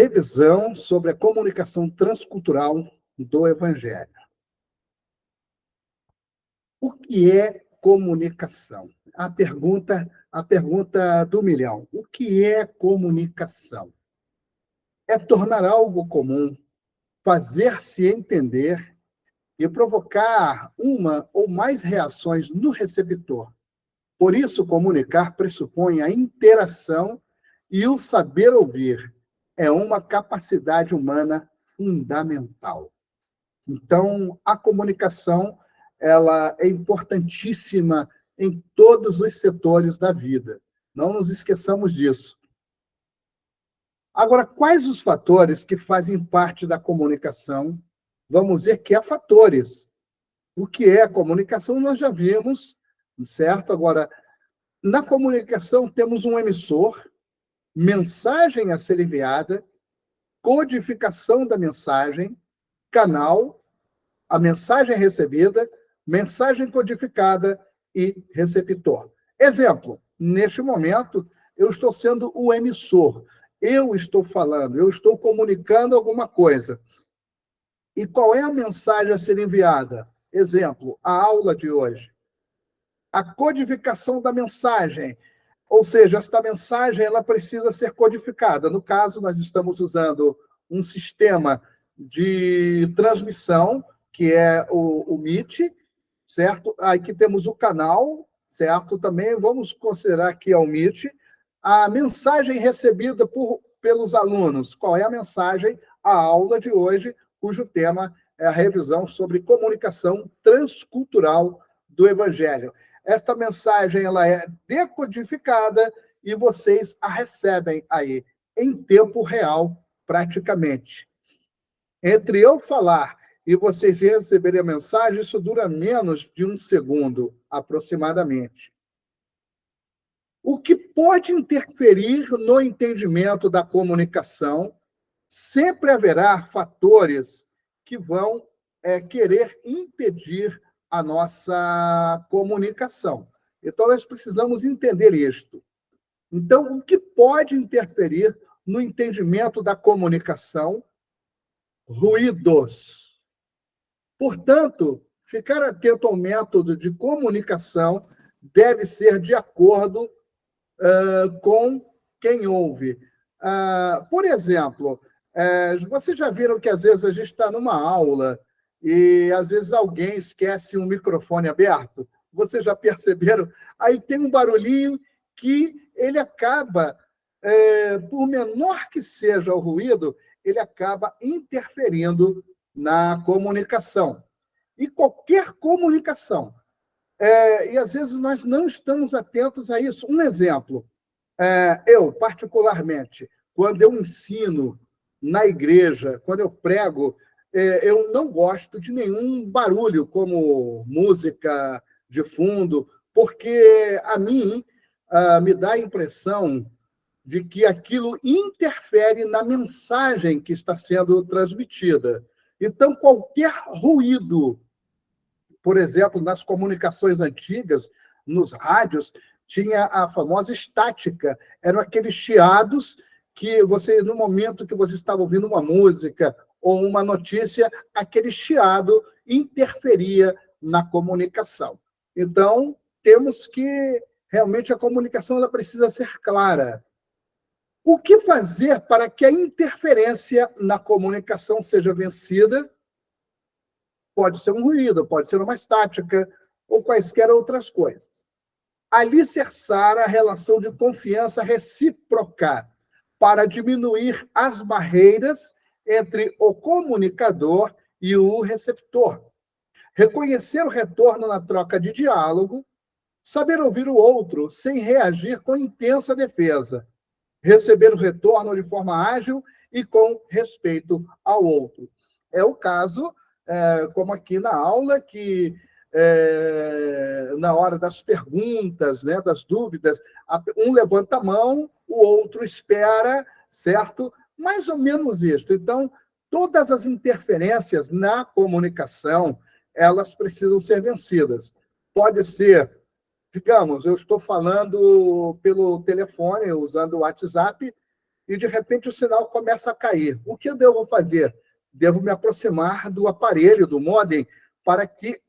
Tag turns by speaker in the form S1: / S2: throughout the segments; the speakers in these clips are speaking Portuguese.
S1: Revisão sobre a comunicação transcultural do Evangelho. O que é comunicação? A pergunta do milhão. O que é comunicação? É tornar algo comum, fazer-se entender e provocar uma ou mais reações no receptor. Por isso, comunicar pressupõe a interação e o saber ouvir. É uma capacidade humana fundamental. Então, a comunicação, ela é importantíssima em todos os setores da vida. Não nos esqueçamos disso. Agora, quais os fatores que fazem parte da comunicação? Vamos ver que há fatores. O que é a comunicação nós já vimos, certo? Agora, na comunicação temos um emissor, mensagem a ser enviada, codificação da mensagem, canal, a mensagem recebida, mensagem codificada e receptor. Exemplo, neste momento, eu estou sendo o emissor, eu estou falando, eu estou comunicando alguma coisa. E qual é a mensagem a ser enviada? Exemplo, a aula de hoje. A codificação da mensagem, ou seja, esta mensagem ela precisa ser codificada. No caso, nós estamos usando um sistema de transmissão, que é o Meet, certo? Aqui temos o canal, certo? Também vamos considerar que é o Meet. A mensagem recebida pelos alunos. Qual é a mensagem? A aula de hoje, cujo tema é a revisão sobre comunicação transcultural do Evangelho. Esta mensagem ela é decodificada e vocês a recebem aí em tempo real, praticamente. Entre eu falar e vocês receberem a mensagem, isso dura menos de 1 segundo, aproximadamente. O que pode interferir no entendimento da comunicação, sempre haverá fatores que vão querer impedir a nossa comunicação. Então, nós precisamos entender isto. Então, o que pode interferir no entendimento da comunicação? Ruídos. Portanto, ficar atento ao método de comunicação deve ser de acordo com quem ouve. Por exemplo, vocês já viram que às vezes a gente está numa aula e às vezes alguém esquece um microfone aberto? Vocês já perceberam? Aí tem um barulhinho que ele acaba, por menor que seja o ruído, ele acaba interferindo na comunicação. E qualquer comunicação. E às vezes nós não estamos atentos a isso. Um exemplo, eu, particularmente, quando eu ensino na igreja, quando eu prego, eu não gosto de nenhum barulho, como música de fundo, porque a mim me dá a impressão de que aquilo interfere na mensagem que está sendo transmitida. Então, qualquer ruído, por exemplo, nas comunicações antigas, nos rádios, tinha a famosa estática. Eram aqueles chiados que você, no momento que você estava ouvindo uma música ou uma notícia, aquele chiado interferia na comunicação. Então, temos que, realmente, a comunicação ela precisa ser clara. O que fazer para que a interferência na comunicação seja vencida? Pode ser um ruído, pode ser uma estática, ou quaisquer outras coisas. Alicerçar a relação de confiança recíproca para diminuir as barreiras entre o comunicador e o receptor. Reconhecer o retorno na troca de diálogo, saber ouvir o outro sem reagir com intensa defesa, receber o retorno de forma ágil e com respeito ao outro. É o caso, como aqui na aula, que na hora das perguntas, né, das dúvidas, um levanta a mão, o outro espera, certo? Mais ou menos isso. Então, todas as interferências na comunicação, elas precisam ser vencidas. Pode ser, digamos, eu estou falando pelo telefone, usando o WhatsApp, e, de repente, o sinal começa a cair. O que eu devo fazer? Devo me aproximar do aparelho, do modem, para que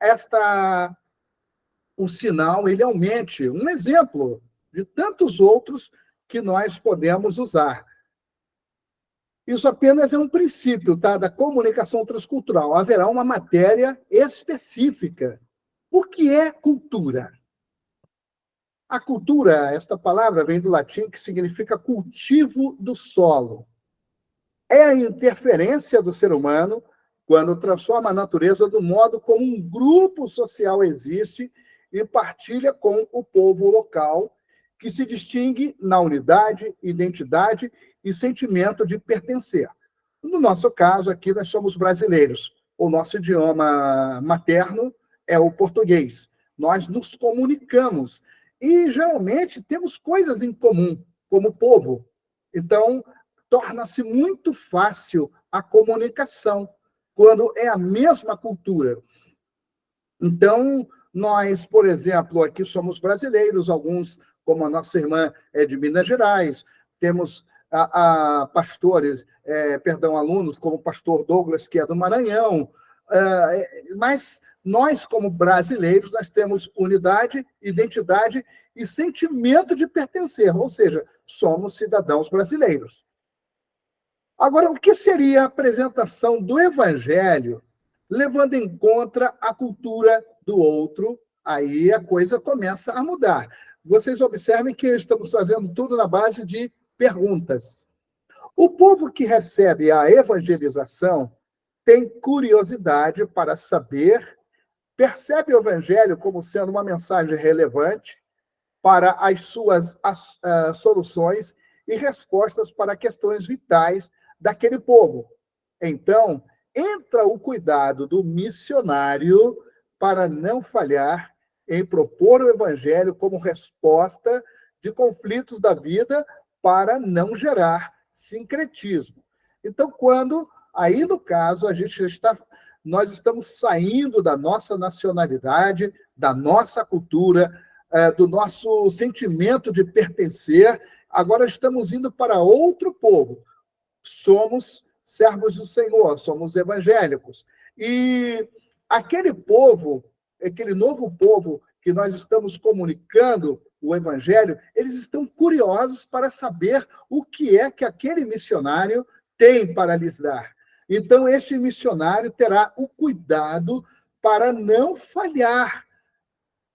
S1: o sinal ele aumente. Um exemplo de tantos outros que nós podemos usar. Isso apenas é um princípio, tá, da comunicação transcultural. Haverá uma matéria específica. O que é cultura? A cultura, esta palavra vem do latim que significa cultivo do solo. É a interferência do ser humano quando transforma a natureza do modo como um grupo social existe e partilha com o povo local, que se distingue na unidade, identidade e sentimento de pertencer. No nosso caso, aqui, nós somos brasileiros. O nosso idioma materno é o português. Nós nos comunicamos e, geralmente, temos coisas em comum, como povo. Então, torna-se muito fácil a comunicação, quando é a mesma cultura. Então, nós, por exemplo, aqui somos brasileiros, alguns, como a nossa irmã é de Minas Gerais, temos pastores, alunos, como o pastor Douglas, que é do Maranhão, mas nós, como brasileiros, nós temos unidade, identidade e sentimento de pertencer, ou seja, somos cidadãos brasileiros. Agora, o que seria a apresentação do Evangelho levando em conta a cultura do outro? Aí a coisa começa a mudar. Vocês observem que estamos fazendo tudo na base de perguntas. O povo que recebe a evangelização tem curiosidade para saber, percebe o Evangelho como sendo uma mensagem relevante para as suas soluções e respostas para questões vitais daquele povo. Então, entra o cuidado do missionário para não falhar em propor o Evangelho como resposta de conflitos da vida para não gerar sincretismo. Então, aí no caso, nós estamos saindo da nossa nacionalidade, da nossa cultura, do nosso sentimento de pertencer, agora estamos indo para outro povo. Somos servos do Senhor, somos evangélicos. E aquele povo, aquele novo povo que nós estamos comunicando o Evangelho, eles estão curiosos para saber o que é que aquele missionário tem para lhes dar. Então, este missionário terá o cuidado para não falhar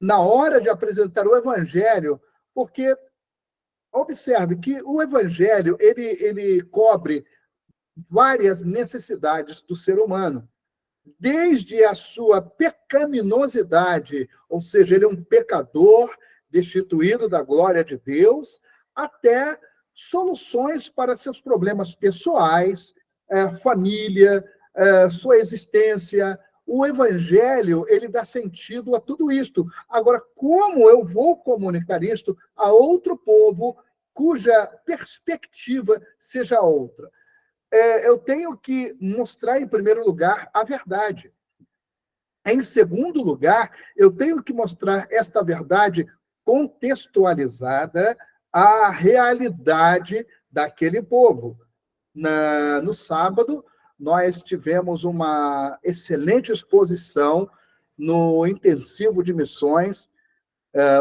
S1: na hora de apresentar o Evangelho, porque observe que o Evangelho ele cobre várias necessidades do ser humano, desde a sua pecaminosidade, ou seja, ele é um pecador destituído da glória de Deus, até soluções para seus problemas pessoais, família, sua existência. O Evangelho, ele dá sentido a tudo isto. Agora, como eu vou comunicar isto a outro povo cuja perspectiva seja outra? Eu tenho que mostrar, em primeiro lugar, a verdade. Em segundo lugar, eu tenho que mostrar esta verdade contextualizada à realidade daquele povo. No sábado, nós tivemos uma excelente exposição no intensivo de missões,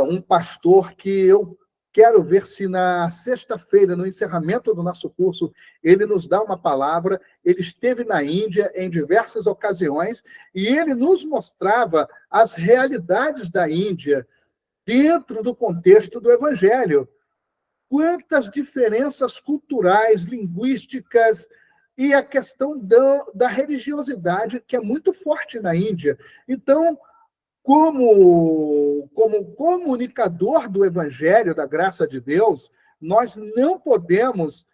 S1: um pastor que eu quero ver se na sexta-feira, no encerramento do nosso curso, ele nos dá uma palavra. Ele esteve na Índia em diversas ocasiões e ele nos mostrava as realidades da Índia dentro do contexto do Evangelho. Quantas diferenças culturais, linguísticas e a questão da religiosidade, que é muito forte na Índia. Então, como comunicador do Evangelho, da graça de Deus, nós não podemos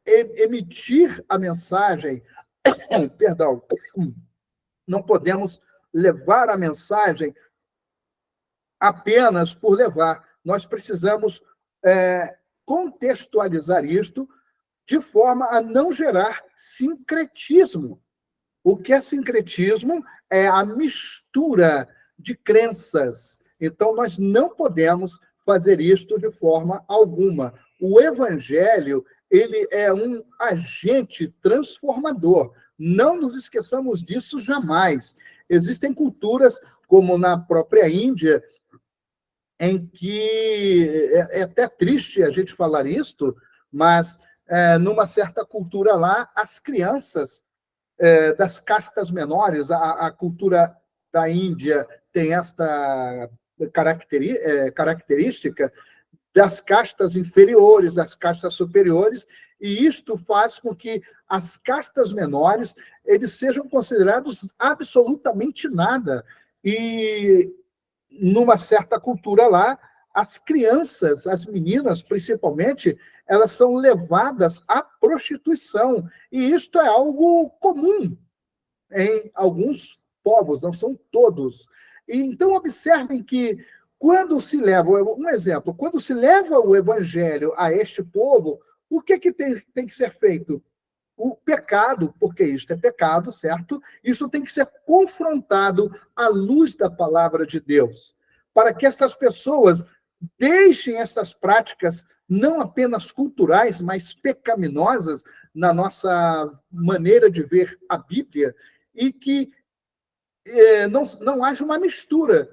S1: emitir a mensagem, perdão, não podemos levar a mensagem apenas por levar. Nós precisamos contextualizar isto de forma a não gerar sincretismo. O que é sincretismo? É a mistura de crenças. Então, nós não podemos fazer isto de forma alguma. o evangelho, ele é um agente transformador. Não nos esqueçamos disso jamais. Existem culturas, como na própria Índia, em que é até triste a gente falar isto, mas numa certa cultura lá, as crianças das castas menores, a cultura da Índia tem esta característica das castas inferiores, das castas superiores, e isto faz com que as castas menores eles sejam considerados absolutamente nada. E numa certa cultura lá, as crianças, as meninas principalmente, elas são levadas à prostituição. E isto é algo comum em alguns povos, não são todos. E, então, observem que quando se leva, um exemplo, quando se leva o evangelho a este povo, o que tem que ser feito? O pecado, porque isto é pecado, certo? Isso tem que ser confrontado à luz da palavra de Deus, para que essas pessoas deixem essas práticas não apenas culturais, mas pecaminosas na nossa maneira de ver a Bíblia, e que não haja uma mistura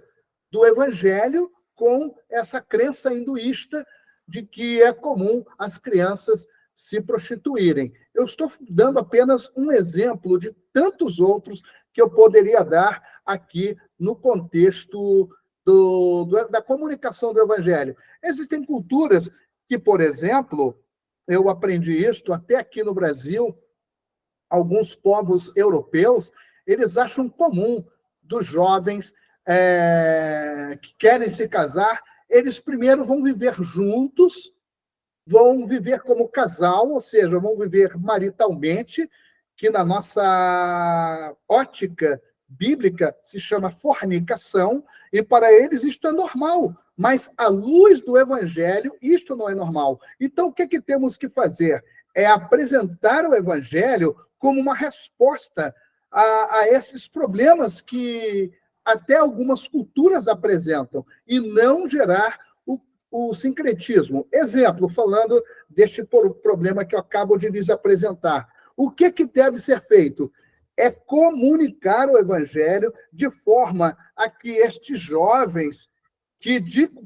S1: do evangelho com essa crença hinduísta de que é comum as crianças se prostituírem. Eu estou dando apenas um exemplo de tantos outros que eu poderia dar aqui no contexto da comunicação do evangelho. Existem culturas que, por exemplo, eu aprendi isso até aqui no Brasil, alguns povos europeus, eles acham comum dos jovens que querem se casar, eles primeiro vão viver juntos, vão viver como casal, ou seja, vão viver maritalmente, que na nossa ótica bíblica se chama fornicação, e para eles isto é normal, mas à luz do evangelho, isto não é normal. Então, o que temos que fazer? É apresentar o evangelho como uma resposta a esses problemas que até algumas culturas apresentam, e não gerar o sincretismo. Exemplo, falando deste problema que eu acabo de lhes apresentar. O que deve ser feito? É comunicar o evangelho de forma a que estes jovens que,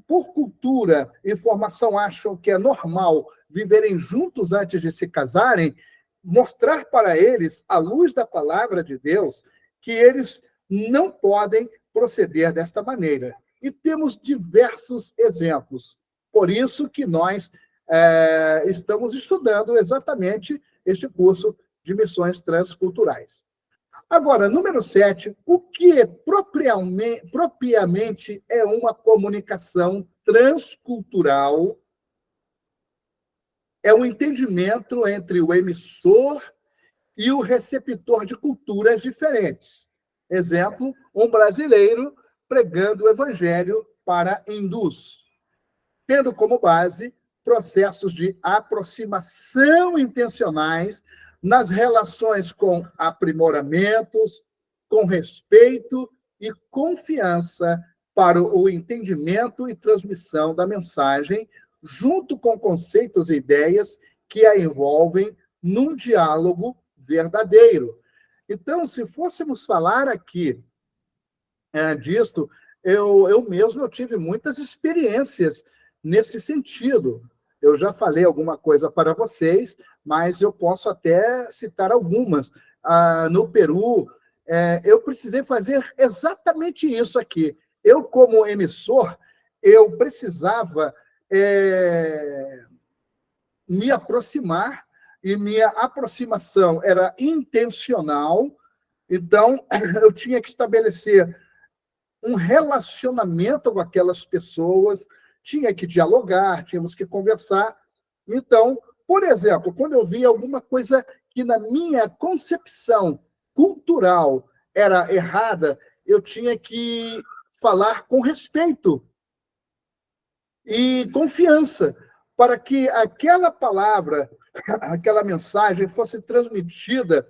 S1: por cultura e formação, acham que é normal viverem juntos antes de se casarem, mostrar para eles, à luz da palavra de Deus, que eles não podem proceder desta maneira. E temos diversos exemplos. Por isso que nós estamos estudando exatamente este curso de missões transculturais. Agora, número 7, o que propriamente é uma comunicação transcultural? É um entendimento entre o emissor e o receptor de culturas diferentes. Exemplo, um brasileiro pregando o evangelho para hindus, tendo como base processos de aproximação intencionais nas relações com aprimoramentos, com respeito e confiança para o entendimento e transmissão da mensagem, junto com conceitos e ideias que a envolvem num diálogo verdadeiro. Então, se fôssemos falar aqui disto, eu mesmo tive muitas experiências nesse sentido. Eu já falei alguma coisa para vocês, mas eu posso até citar algumas. No Peru, eu precisei fazer exatamente isso aqui. Eu, como emissor, eu precisava me aproximar, e minha aproximação era intencional, então eu tinha que estabelecer um relacionamento com aquelas pessoas, tinha que dialogar, tínhamos que conversar. Então, por exemplo, quando eu via alguma coisa que na minha concepção cultural era errada, eu tinha que falar com respeito e confiança, para que aquela palavra, aquela mensagem fosse transmitida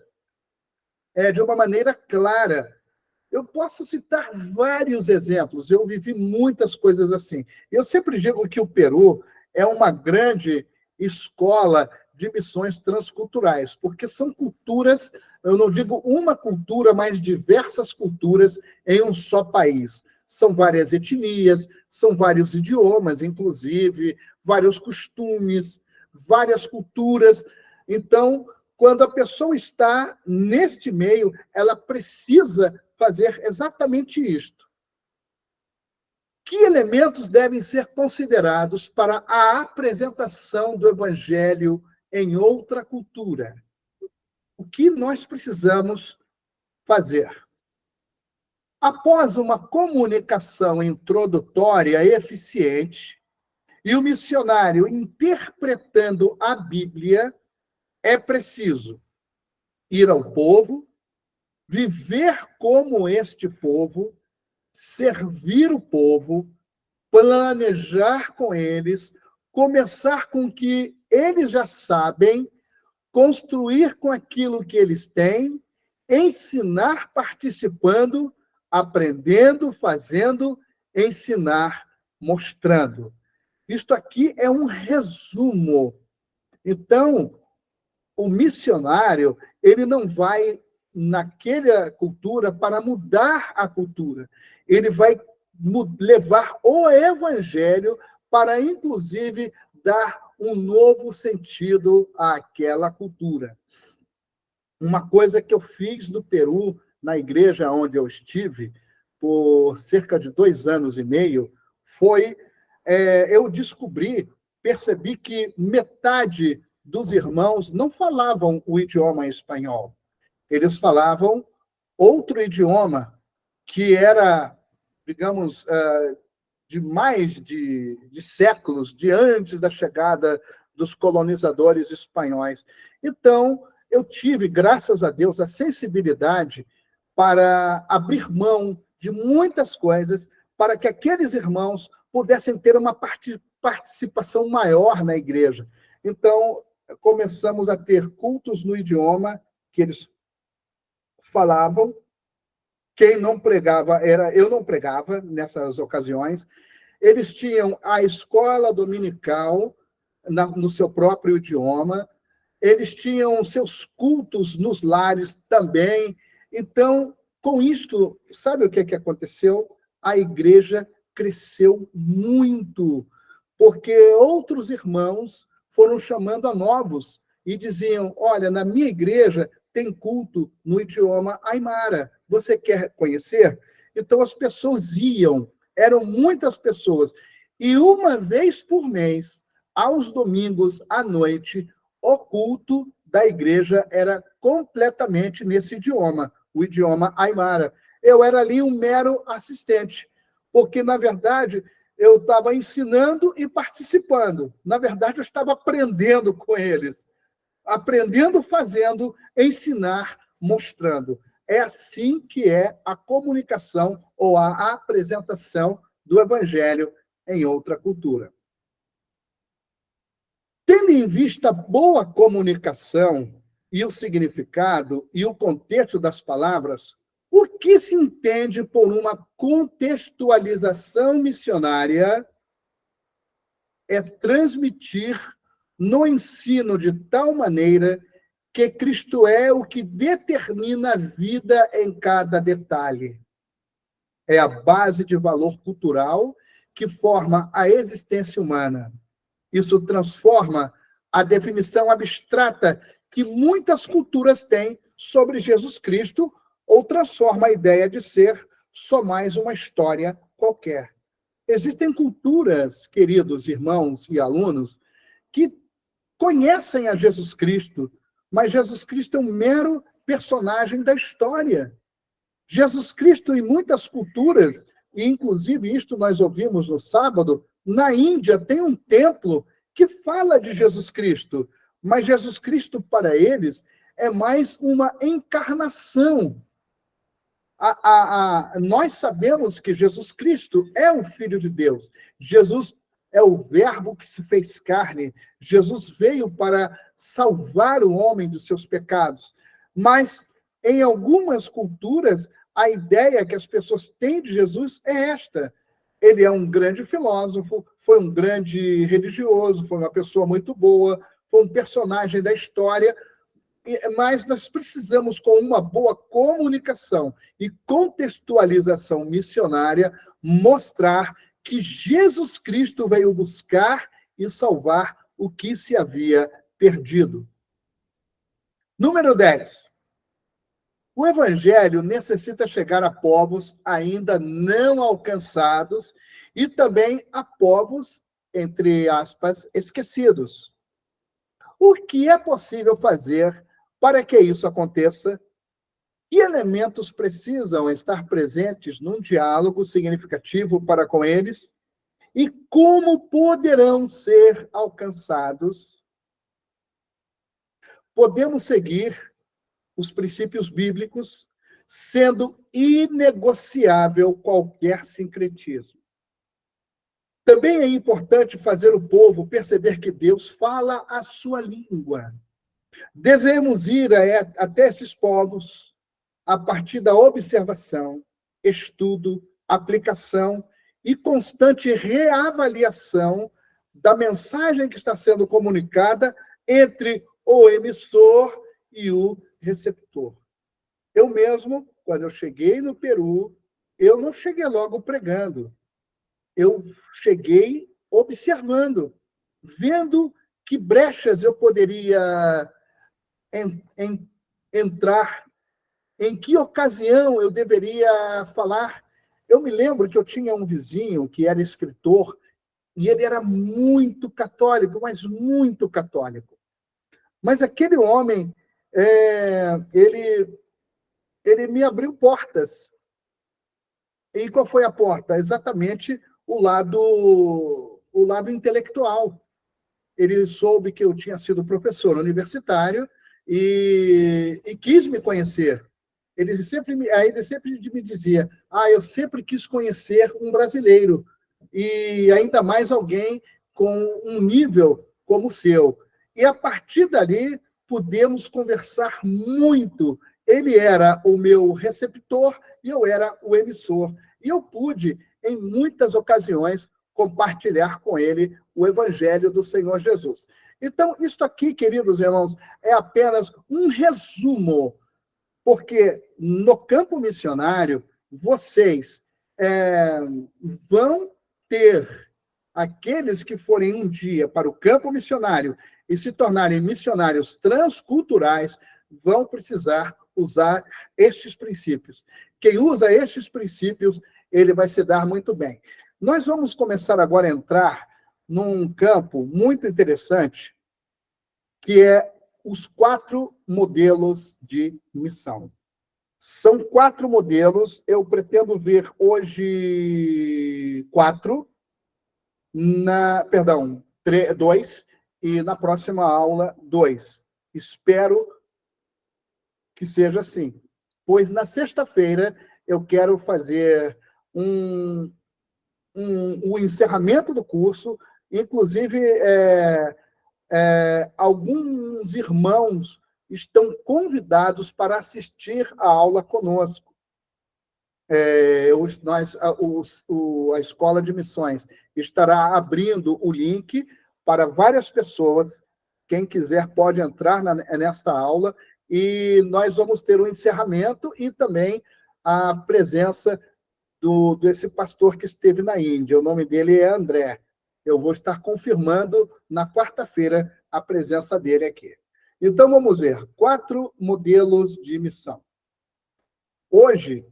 S1: de uma maneira clara. Eu posso citar vários exemplos, eu vivi muitas coisas assim. Eu sempre digo que o Peru é uma grande escola de missões transculturais, porque são culturas, eu não digo uma cultura, mas diversas culturas em um só país. São várias etnias, são vários idiomas, inclusive, vários costumes, várias culturas. Então, quando a pessoa está neste meio, ela precisa fazer exatamente isto. Que elementos devem ser considerados para a apresentação do Evangelho em outra cultura? O que nós precisamos fazer? Após uma comunicação introdutória eficiente e o missionário interpretando a Bíblia, é preciso ir ao povo, viver como este povo, servir o povo, planejar com eles, começar com o que eles já sabem, construir com aquilo que eles têm, ensinar participando, aprendendo, fazendo, ensinar, mostrando. Isto aqui é um resumo. Então, o missionário, ele não vai naquela cultura para mudar a cultura. Ele vai levar o evangelho para, inclusive, dar um novo sentido àquela cultura. Uma coisa que eu fiz no Peru, na igreja onde eu estive, por cerca de 2 anos e meio, foi eu percebi que metade dos irmãos não falavam o idioma espanhol. Eles falavam outro idioma que era, digamos, de mais de séculos, de antes da chegada dos colonizadores espanhóis. Então, eu tive, graças a Deus, a sensibilidade para abrir mão de muitas coisas para que aqueles irmãos pudessem ter uma participação maior na igreja. Então, começamos a ter cultos no idioma que eles falavam. Quem não pregava eu não pregava nessas ocasiões. Eles tinham a escola dominical no seu próprio idioma, eles tinham seus cultos nos lares também. Então, com isto, sabe o que aconteceu? A igreja cresceu muito, porque outros irmãos foram chamando a novos e diziam: olha, na minha igreja tem culto no idioma aimara. Você quer conhecer? Então, as pessoas iam, eram muitas pessoas. E uma vez por mês, aos domingos à noite, o culto da igreja era completamente nesse idioma, o idioma aimara. Eu era ali um mero assistente, porque, na verdade, eu estava ensinando e participando. Na verdade, eu estava aprendendo com eles. Aprendendo, fazendo, ensinar, mostrando. É assim que é a comunicação ou a apresentação do Evangelho em outra cultura. Tendo em vista a boa comunicação e o significado e o contexto das palavras, o que se entende por uma contextualização missionária é transmitir no ensino de tal maneira que Cristo é o que determina a vida em cada detalhe. É a base de valor cultural que forma a existência humana. Isso transforma a definição abstrata que muitas culturas têm sobre Jesus Cristo ou transforma a ideia de ser só mais uma história qualquer. Existem culturas, queridos irmãos e alunos, que conhecem a Jesus Cristo, mas Jesus Cristo é um mero personagem da história. Jesus Cristo, em muitas culturas, e inclusive isto nós ouvimos no sábado, na Índia tem um templo que fala de Jesus Cristo, mas Jesus Cristo, para eles, é mais uma encarnação. Nós sabemos que Jesus Cristo é o Filho de Deus. Jesus é o Verbo que se fez carne. Jesus veio para salvar o homem dos seus pecados. Mas, em algumas culturas, a ideia que as pessoas têm de Jesus é esta. Ele é um grande filósofo, foi um grande religioso, foi uma pessoa muito boa, foi um personagem da história, mas nós precisamos, com uma boa comunicação e contextualização missionária, mostrar que Jesus Cristo veio buscar e salvar o que se havia perdido. Número 10. O evangelho necessita chegar a povos ainda não alcançados e também a povos, entre aspas, esquecidos. O que é possível fazer para que isso aconteça? Que elementos precisam estar presentes num diálogo significativo para com eles? E como poderão ser alcançados? Podemos seguir os princípios bíblicos, sendo inegociável qualquer sincretismo. Também é importante fazer o povo perceber que Deus fala a sua língua. Devemos ir até esses povos a partir da observação, estudo, aplicação e constante reavaliação da mensagem que está sendo comunicada entre o emissor e o receptor. Eu mesmo, quando eu cheguei no Peru, eu não cheguei logo pregando. Eu cheguei observando, vendo que brechas eu poderia entrar, em que ocasião eu deveria falar. Eu me lembro que eu tinha um vizinho que era escritor, e ele era muito católico, mas muito católico. Mas aquele homem, ele me abriu portas. E qual foi a porta? Exatamente o lado intelectual. Ele soube que eu tinha sido professor universitário e quis me conhecer. Ele sempre me dizia: eu sempre quis conhecer um brasileiro, e ainda mais alguém com um nível como o seu. E a partir dali, pudemos conversar muito. Ele era o meu receptor e eu era o emissor. E eu pude, em muitas ocasiões, compartilhar com ele o evangelho do Senhor Jesus. Então, isso aqui, queridos irmãos, é apenas um resumo, porque no campo missionário, vocês vão ter aqueles que forem um dia para o campo missionário e se tornarem missionários transculturais, vão precisar usar estes princípios. Quem usa estes princípios, ele vai se dar muito bem. Nós vamos começar agora a entrar num campo muito interessante, que é os 4 modelos de missão. São 4 modelos, eu pretendo ver hoje 4, 2, e na próxima aula 2. Espero que seja assim, pois na sexta-feira eu quero fazer o encerramento do curso, inclusive alguns irmãos estão convidados para assistir a aula conosco. A Escola de Missões estará abrindo o link para várias pessoas. Quem quiser pode entrar nesta aula, e nós vamos ter o encerramento e também a presença desse pastor que esteve na Índia. O nome dele é André. Eu vou estar confirmando na quarta-feira a presença dele aqui. Então, vamos ver. 4 modelos de missão. Hoje,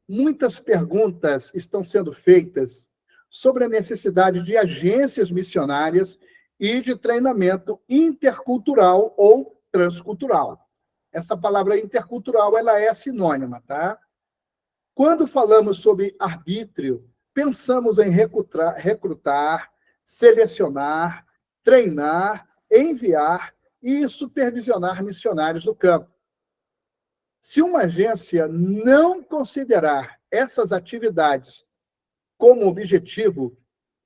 S1: muitas perguntas estão sendo feitas sobre a necessidade de agências missionárias e de treinamento intercultural ou transcultural. Essa palavra intercultural, ela é sinônima, tá? Quando falamos sobre arbítrio, pensamos em recrutar, selecionar, treinar, enviar e supervisionar missionários do campo. Se uma agência não considerar essas atividades como objetivo,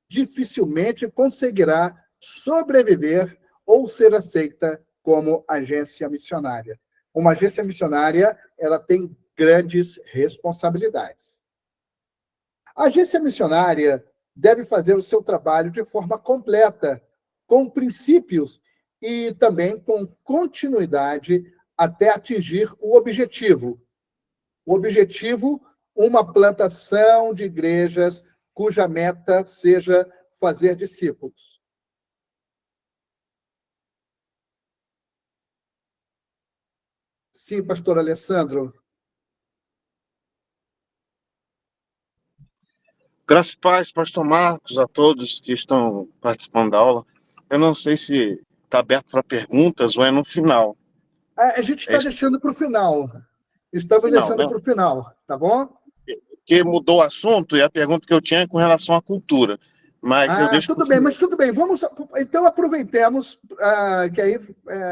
S1: dificilmente conseguirá sobreviver ou ser aceita como agência missionária. Uma agência missionária, ela tem grandes responsabilidades. A agência missionária deve fazer o seu trabalho de forma completa, com princípios e também com continuidade até atingir o objetivo. O objetivo, uma plantação de igrejas cuja meta seja fazer discípulos. Sim, pastor Alessandro.
S2: Graças e paz, pastor Marcos, a todos que estão participando da aula. Eu não sei se está aberto para perguntas ou é no final.
S1: A gente está deixando para o final. Estamos deixando
S2: né?
S1: para o final, tá bom?
S2: Que mudou o assunto e a pergunta que eu tinha é com relação à cultura. Mas eu deixo
S1: tudo bem, mas tudo bem. Vamos, então aproveitemos, que aí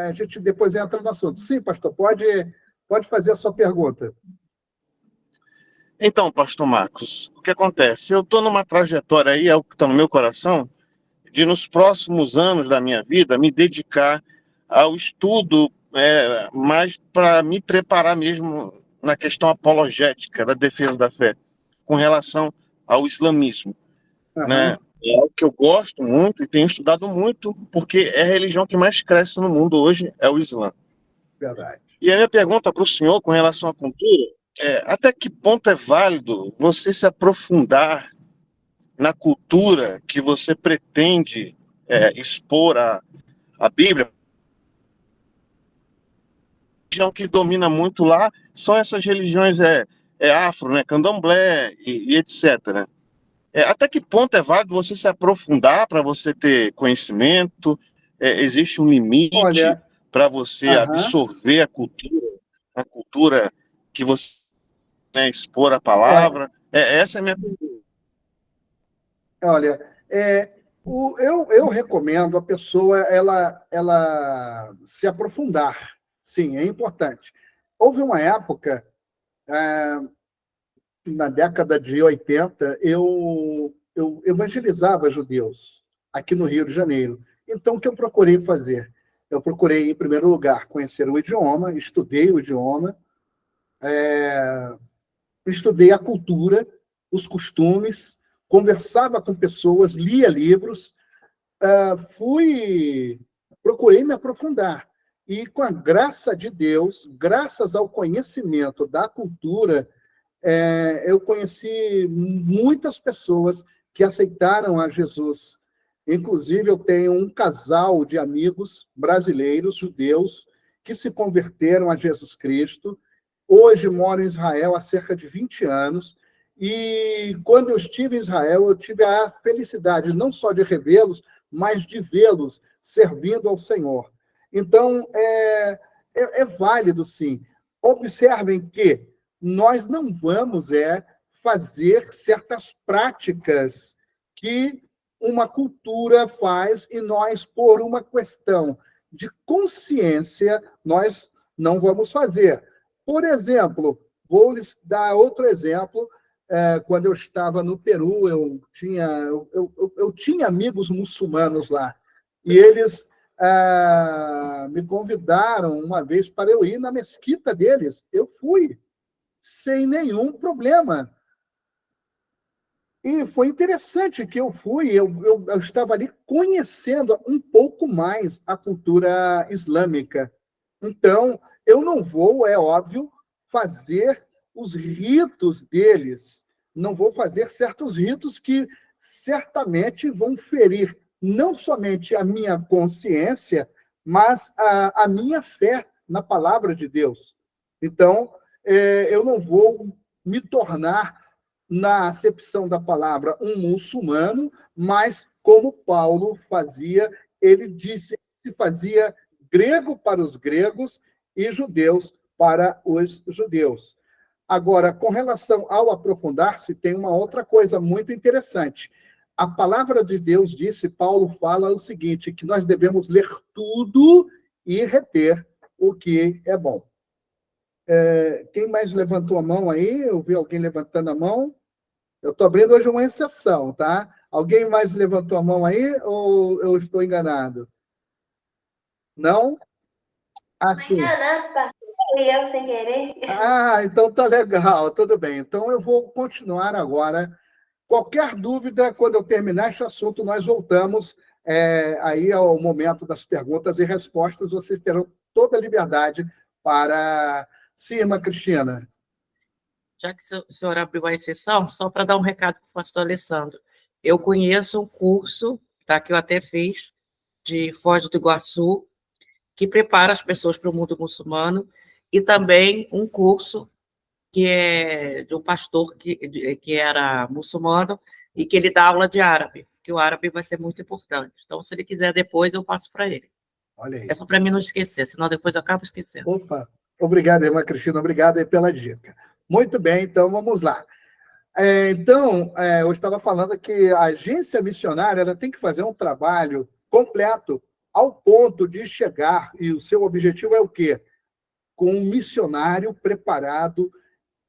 S1: a gente depois entra no assunto. Sim, pastor, pode fazer a sua pergunta.
S2: Então, pastor Marcos, o que acontece? Eu estou numa trajetória aí, é o que está no meu coração, de nos próximos anos da minha vida me dedicar ao estudo, mais para me preparar mesmo na questão apologética, da defesa da fé, com relação ao islamismo. Né? É algo que eu gosto muito e tenho estudado muito, porque é a religião que mais cresce no mundo hoje, é o Islã.
S1: Verdade.
S2: E a minha pergunta para o senhor com relação à cultura é: até que ponto é válido você se aprofundar na cultura que você pretende expor a Bíblia? A religião que domina muito lá são essas religiões afro, né, candomblé e etc. Né? Até que ponto é válido você se aprofundar para você ter conhecimento? Existe um limite para você absorver a cultura que você expor a palavra? Essa é a minha pergunta.
S1: Olha, eu recomendo a pessoa ela se aprofundar. Sim, é importante. Houve uma época, na década de 80, eu evangelizava judeus aqui no Rio de Janeiro. Então, o que eu procurei fazer? Eu procurei, em primeiro lugar, conhecer o idioma, estudei o idioma, estudei a cultura, os costumes, conversava com pessoas, lia livros, procurei me aprofundar. E, com a graça de Deus, graças ao conhecimento da cultura, eu conheci muitas pessoas que aceitaram a Jesus. Inclusive, eu tenho um casal de amigos brasileiros, judeus, que se converteram a Jesus Cristo. Hoje moro em Israel há cerca de 20 anos. E quando eu estive em Israel, eu tive a felicidade não só de revê-los, mas de vê-los servindo ao Senhor. Então, é válido, sim. Observem que nós não vamos fazer certas práticas que uma cultura faz e nós, por uma questão de consciência, nós não vamos fazer. Por exemplo, vou lhes dar outro exemplo. Quando eu estava no Peru, eu tinha amigos muçulmanos lá, e eles me convidaram uma vez para eu ir na mesquita deles. Eu fui, sem nenhum problema. E foi interessante que eu fui, eu estava ali conhecendo um pouco mais a cultura islâmica. Então, eu não vou, é óbvio, fazer os ritos deles. Não vou fazer certos ritos que certamente vão ferir não somente a minha consciência, mas a minha fé na palavra de Deus. Então, eu não vou me tornar, na acepção da palavra, um muçulmano, mas como Paulo fazia, ele disse que se fazia grego para os gregos e judeus para os judeus. Agora, com relação ao aprofundar-se, tem uma outra coisa muito interessante. A palavra de Deus disse, Paulo fala o seguinte, que nós devemos ler tudo e reter o que é bom. Quem mais levantou a mão aí? Eu vi alguém levantando a mão. Eu estou abrindo hoje uma exceção, tá? Alguém mais levantou a mão aí ou eu estou enganado? Não? Sim.
S3: Não, pastor. Eu sem querer.
S1: Então tá legal, tudo bem. Então eu vou continuar agora Qualquer dúvida, quando eu terminar este assunto, nós voltamos aí ao momento das perguntas e respostas. Vocês terão toda a liberdade para... Sim, irmã Cristina.
S4: Já que o senhor abriu a exceção, só para dar um recado para o pastor Alessandro. Eu conheço um curso, tá, que eu até fiz, de Foz do Iguaçu, que prepara as pessoas para o mundo muçulmano, e também um curso que é de um pastor que era muçulmano e que ele dá aula de árabe, que o árabe vai ser muito importante. Então, se ele quiser depois, eu passo para ele.
S1: Olha aí.
S4: É só para mim não esquecer, senão depois eu acabo esquecendo.
S1: Opa, obrigado, irmã Cristina, obrigado aí pela dica. Muito bem, então vamos lá. Eu estava falando que a agência missionária ela tem que fazer um trabalho completo ao ponto de chegar, e o seu objetivo é o quê? Com um missionário preparado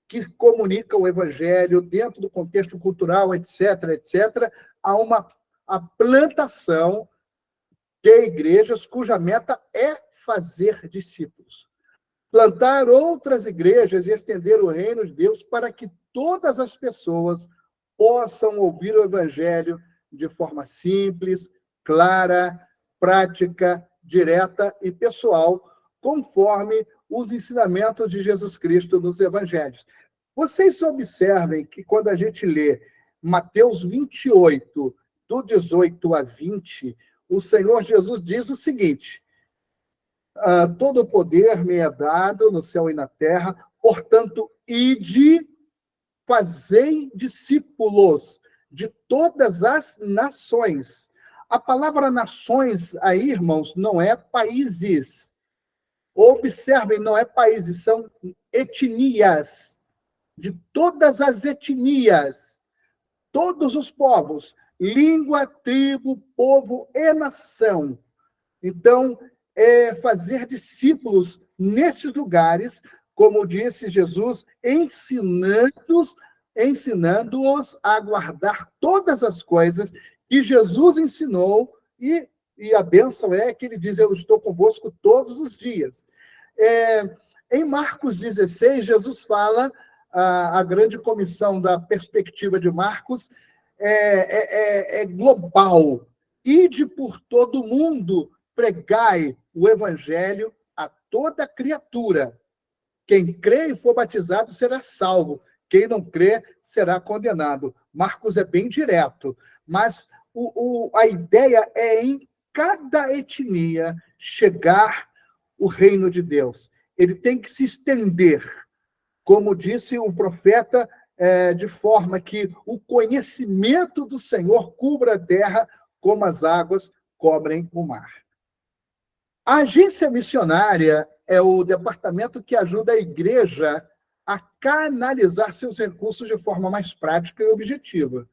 S1: que comunica o evangelho dentro do contexto cultural, etc., etc., a plantação de igrejas cuja meta é fazer discípulos. Plantar outras igrejas e estender o reino de Deus para que todas as pessoas possam ouvir o evangelho de forma simples, clara, prática, direta e pessoal, conforme os ensinamentos de Jesus Cristo nos evangelhos. Vocês observem que quando a gente lê Mateus 28, do 18 a 20, o Senhor Jesus diz o seguinte: todo o poder me é dado no céu e na terra, portanto, ide, fazei discípulos de todas as nações. A palavra nações aí, irmãos, não é países. Observem, não é países, são etnias. De todas as etnias, todos os povos, língua, tribo, povo e nação. Então, fazer discípulos nesses lugares, como disse Jesus, ensinando-os a guardar todas as coisas que Jesus ensinou, e a bênção é que ele diz: eu estou convosco todos os dias. Em Marcos 16, Jesus fala, a grande comissão da perspectiva de Marcos é global. Ide por todo o mundo, pregai o evangelho a toda criatura. Quem crê e for batizado será salvo. Quem não crê será condenado. Marcos é bem direto, mas a ideia é em cada etnia chegar o reino de Deus. Ele tem que se estender, como disse o profeta, de forma que o conhecimento do Senhor cubra a terra como as águas cobrem o mar. A agência missionária é o departamento que ajuda a igreja a canalizar seus recursos de forma mais prática e objetiva.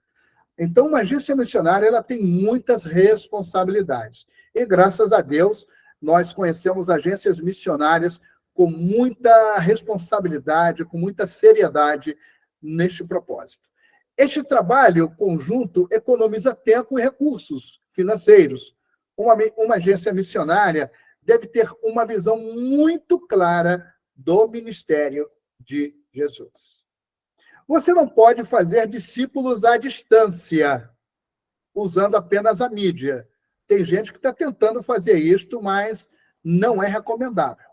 S1: Então, uma agência missionária ela tem muitas responsabilidades. E, graças a Deus, nós conhecemos agências missionárias com muita responsabilidade, com muita seriedade neste propósito. Este trabalho conjunto economiza tempo e recursos financeiros. Uma agência missionária deve ter uma visão muito clara do ministério de Jesus. Você não pode fazer discípulos à distância, usando apenas a mídia. Tem gente que está tentando fazer isto, mas não é recomendável.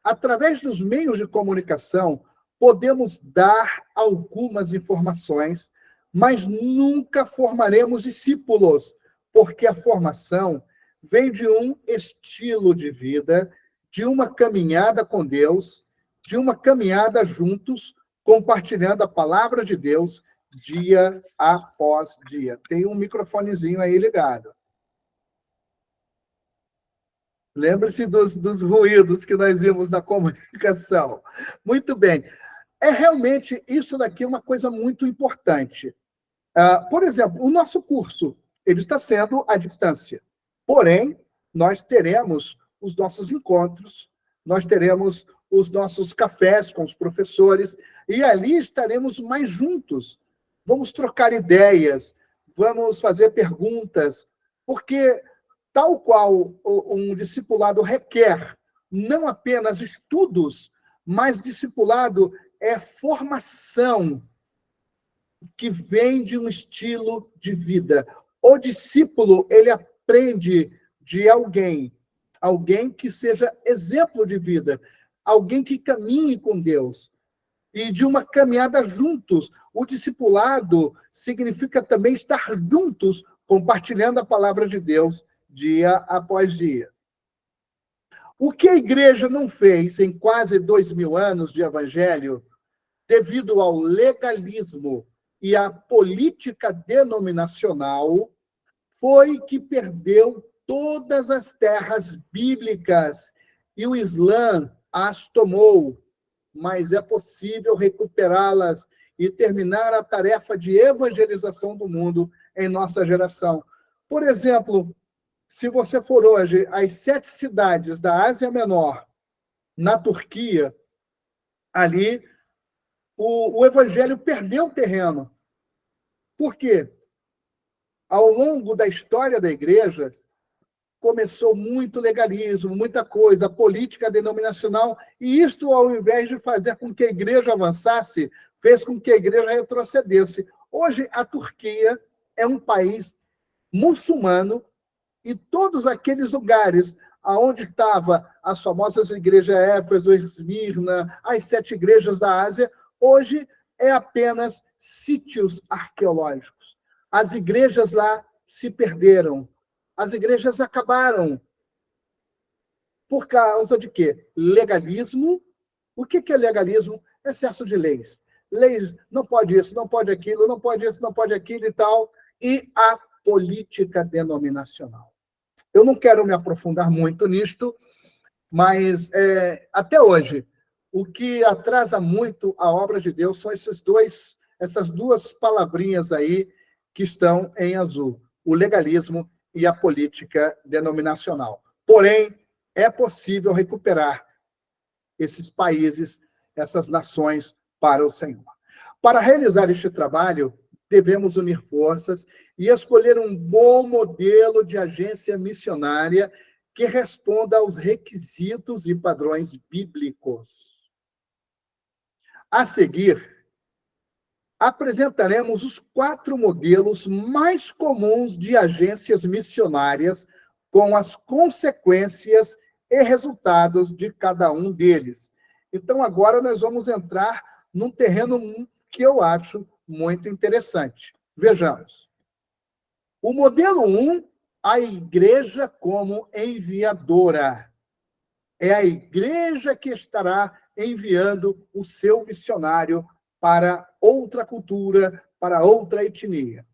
S1: Através dos meios de comunicação, podemos dar algumas informações, mas nunca formaremos discípulos, porque a formação vem de um estilo de vida, de uma caminhada com Deus, de uma caminhada juntos, compartilhando a palavra de Deus dia após dia. Tem um microfonezinho aí ligado. Lembre-se dos ruídos que nós vimos na comunicação. Muito bem. Realmente, isso daqui é uma coisa muito importante. Por exemplo, o nosso curso, ele está sendo à distância. Porém, nós teremos os nossos encontros, nós teremos os nossos cafés com os professores, e ali estaremos mais juntos. Vamos trocar ideias, vamos fazer perguntas, porque, tal qual um discipulado requer não apenas estudos, mas discipulado é formação. que vem de um estilo de vida. O discípulo, ele aprende de alguém que seja exemplo de vida, alguém que caminhe com Deus, e de uma caminhada juntos. O discipulado significa também estar juntos, compartilhando a palavra de Deus dia após dia. O que a igreja não fez em quase 2000 anos de evangelho, devido ao legalismo e à política denominacional, foi que perdeu todas as terras bíblicas e o Islã as tomou, mas é possível recuperá-las e terminar a tarefa de evangelização do mundo em nossa geração. Por exemplo, se você for hoje às 7 cidades da Ásia Menor, na Turquia, ali o evangelho perdeu terreno. Por quê? Ao longo da história da igreja, começou muito legalismo, muita coisa, política denominacional, e isto, ao invés de fazer com que a igreja avançasse, fez com que a igreja retrocedesse. Hoje, a Turquia é um país muçulmano, e todos aqueles lugares onde estavam as famosas igrejas Éfeso, Esmirna, as 7 igrejas da Ásia, hoje é apenas sítios arqueológicos. As igrejas lá se perderam. As igrejas acabaram. Por causa de quê? Legalismo. O que é legalismo? Excesso de leis. Leis, não pode isso, não pode aquilo, não pode isso, não pode aquilo e tal. E a política denominacional. Eu não quero me aprofundar muito nisto, mas até hoje, o que atrasa muito a obra de Deus são essas duas palavrinhas aí que estão em azul, o legalismo e a política denominacional. Porém, é possível recuperar esses países, essas nações para o Senhor. Para realizar este trabalho, devemos unir forças e escolher um bom modelo de agência missionária que responda aos requisitos e padrões bíblicos. A seguir, apresentaremos os 4 modelos mais comuns de agências missionárias, com as consequências e resultados de cada um deles. Então, agora nós vamos entrar num terreno que eu acho muito interessante. Vejamos. O modelo 1, a igreja como enviadora. É a igreja que estará enviando o seu missionário para outra cultura, para outra etnia.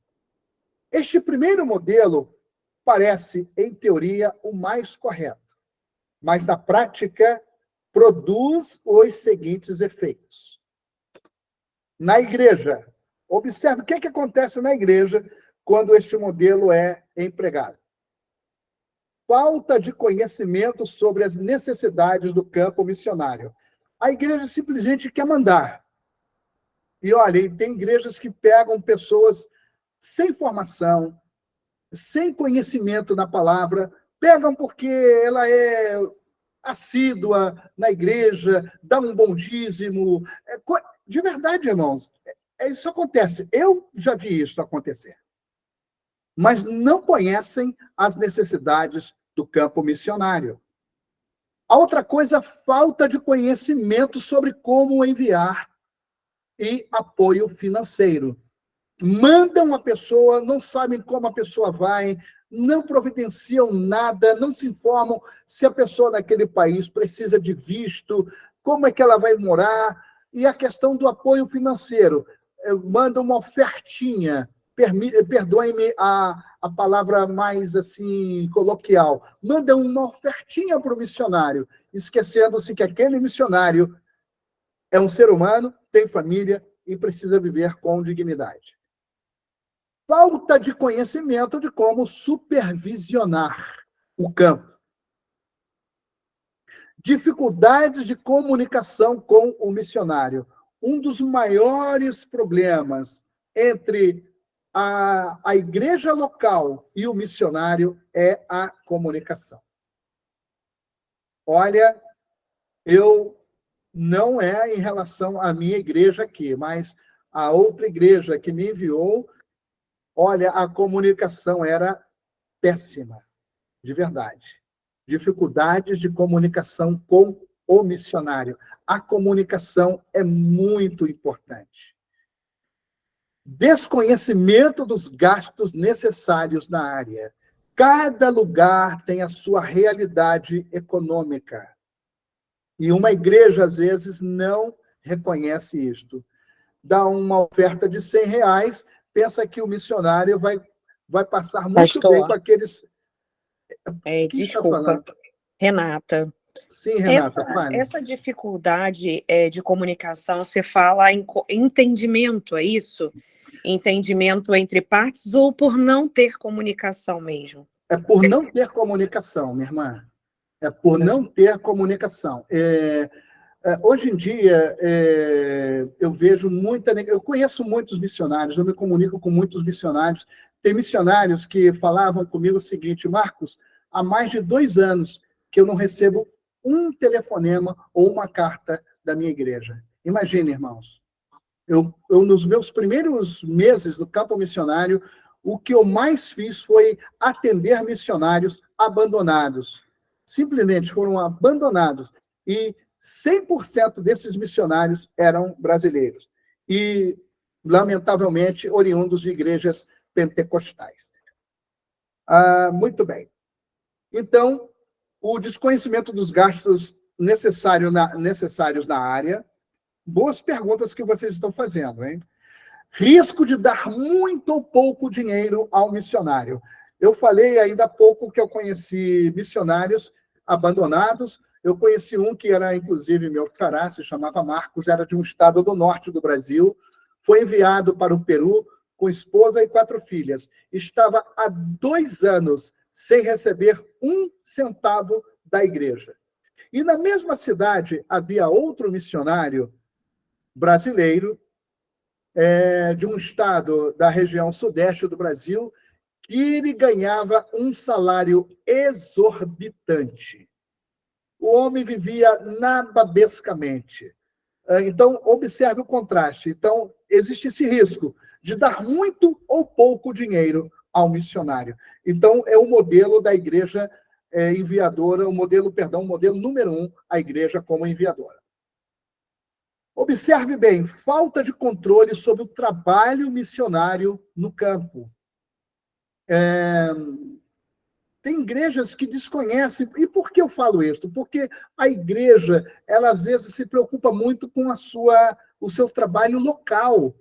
S1: Este primeiro modelo parece, em teoria, o mais correto, mas na prática produz os seguintes efeitos. Na igreja, observe o que acontece na igreja quando este modelo é empregado. Falta de conhecimento sobre as necessidades do campo missionário. A igreja simplesmente quer mandar. E olha, tem igrejas que pegam pessoas sem formação, sem conhecimento na palavra, pegam porque ela é assídua na igreja, dá um bom dízimo. De verdade, irmãos, isso acontece. Eu já vi isso acontecer. Mas não conhecem as necessidades do campo missionário. A outra coisa, falta de conhecimento sobre como enviar e apoio financeiro. Mandam a pessoa, não sabem como a pessoa vai, não providenciam nada, não se informam se a pessoa naquele país precisa de visto, como é que ela vai morar, e a questão do apoio financeiro. Mandam uma ofertinha, perdoem-me a palavra mais assim coloquial, mandam uma ofertinha para o missionário, esquecendo-se que aquele missionário é um ser humano, tem família e precisa viver com dignidade. Falta de conhecimento de como supervisionar o campo. Dificuldades de comunicação com o missionário. Um dos maiores problemas entre a igreja local e o missionário é a comunicação. Olha, eu não é em relação à minha igreja aqui, mas A outra igreja que me enviou, olha, a comunicação era péssima, de verdade. Dificuldades de comunicação com o missionário. A comunicação é muito importante. Desconhecimento dos gastos necessários na área. Cada lugar tem a sua realidade econômica. E uma igreja, às vezes, não reconhece isto. Dá uma oferta de R$ 100, pensa que o missionário vai passar muito
S5: Pastor,
S1: bem com aqueles... Quem está
S5: desculpa,
S1: falando?
S5: Renata.
S1: Sim, Renata, fale.
S5: Essa dificuldade de comunicação, você fala em entendimento, é isso? Entendimento entre partes ou por não ter comunicação mesmo?
S1: É por não ter comunicação, minha irmã. É por não ter comunicação. Hoje em dia, eu vejo eu conheço muitos missionários, eu me comunico com muitos missionários. Tem missionários que falavam comigo o seguinte: Marcos, há mais de 2 anos que eu não recebo um telefonema ou uma carta da minha igreja. Imagine, irmãos, eu nos meus primeiros meses do campo missionário, o que eu mais fiz foi atender missionários abandonados. Simplesmente foram abandonados. E 100% desses missionários eram brasileiros. E, lamentavelmente, oriundos de igrejas pentecostais. Muito bem. Então, o desconhecimento dos gastos necessários na área. Boas perguntas que vocês estão fazendo, hein? Risco de dar muito ou pouco dinheiro ao missionário. Eu falei ainda há pouco que eu conheci missionários abandonados. Eu conheci um que era, inclusive, meu xará, se chamava Marcos, era de um estado do norte do Brasil. Foi enviado para o Peru com esposa e 4 filhas. Estava há 2 anos sem receber 1 centavo da igreja. E na mesma cidade havia outro missionário brasileiro, de um estado da região sudeste do Brasil, que ele ganhava um salário exorbitante. O homem vivia nababescamente. Então, observe o contraste. Então, existe esse risco de dar muito ou pouco dinheiro ao missionário. Então, é o modelo da igreja enviadora, o modelo número 1, a igreja como enviadora. Observe bem, falta de controle sobre o trabalho missionário no campo. Tem igrejas que desconhecem. E por que eu falo isso? Porque a igreja, ela às vezes se preocupa muito com o seu trabalho local.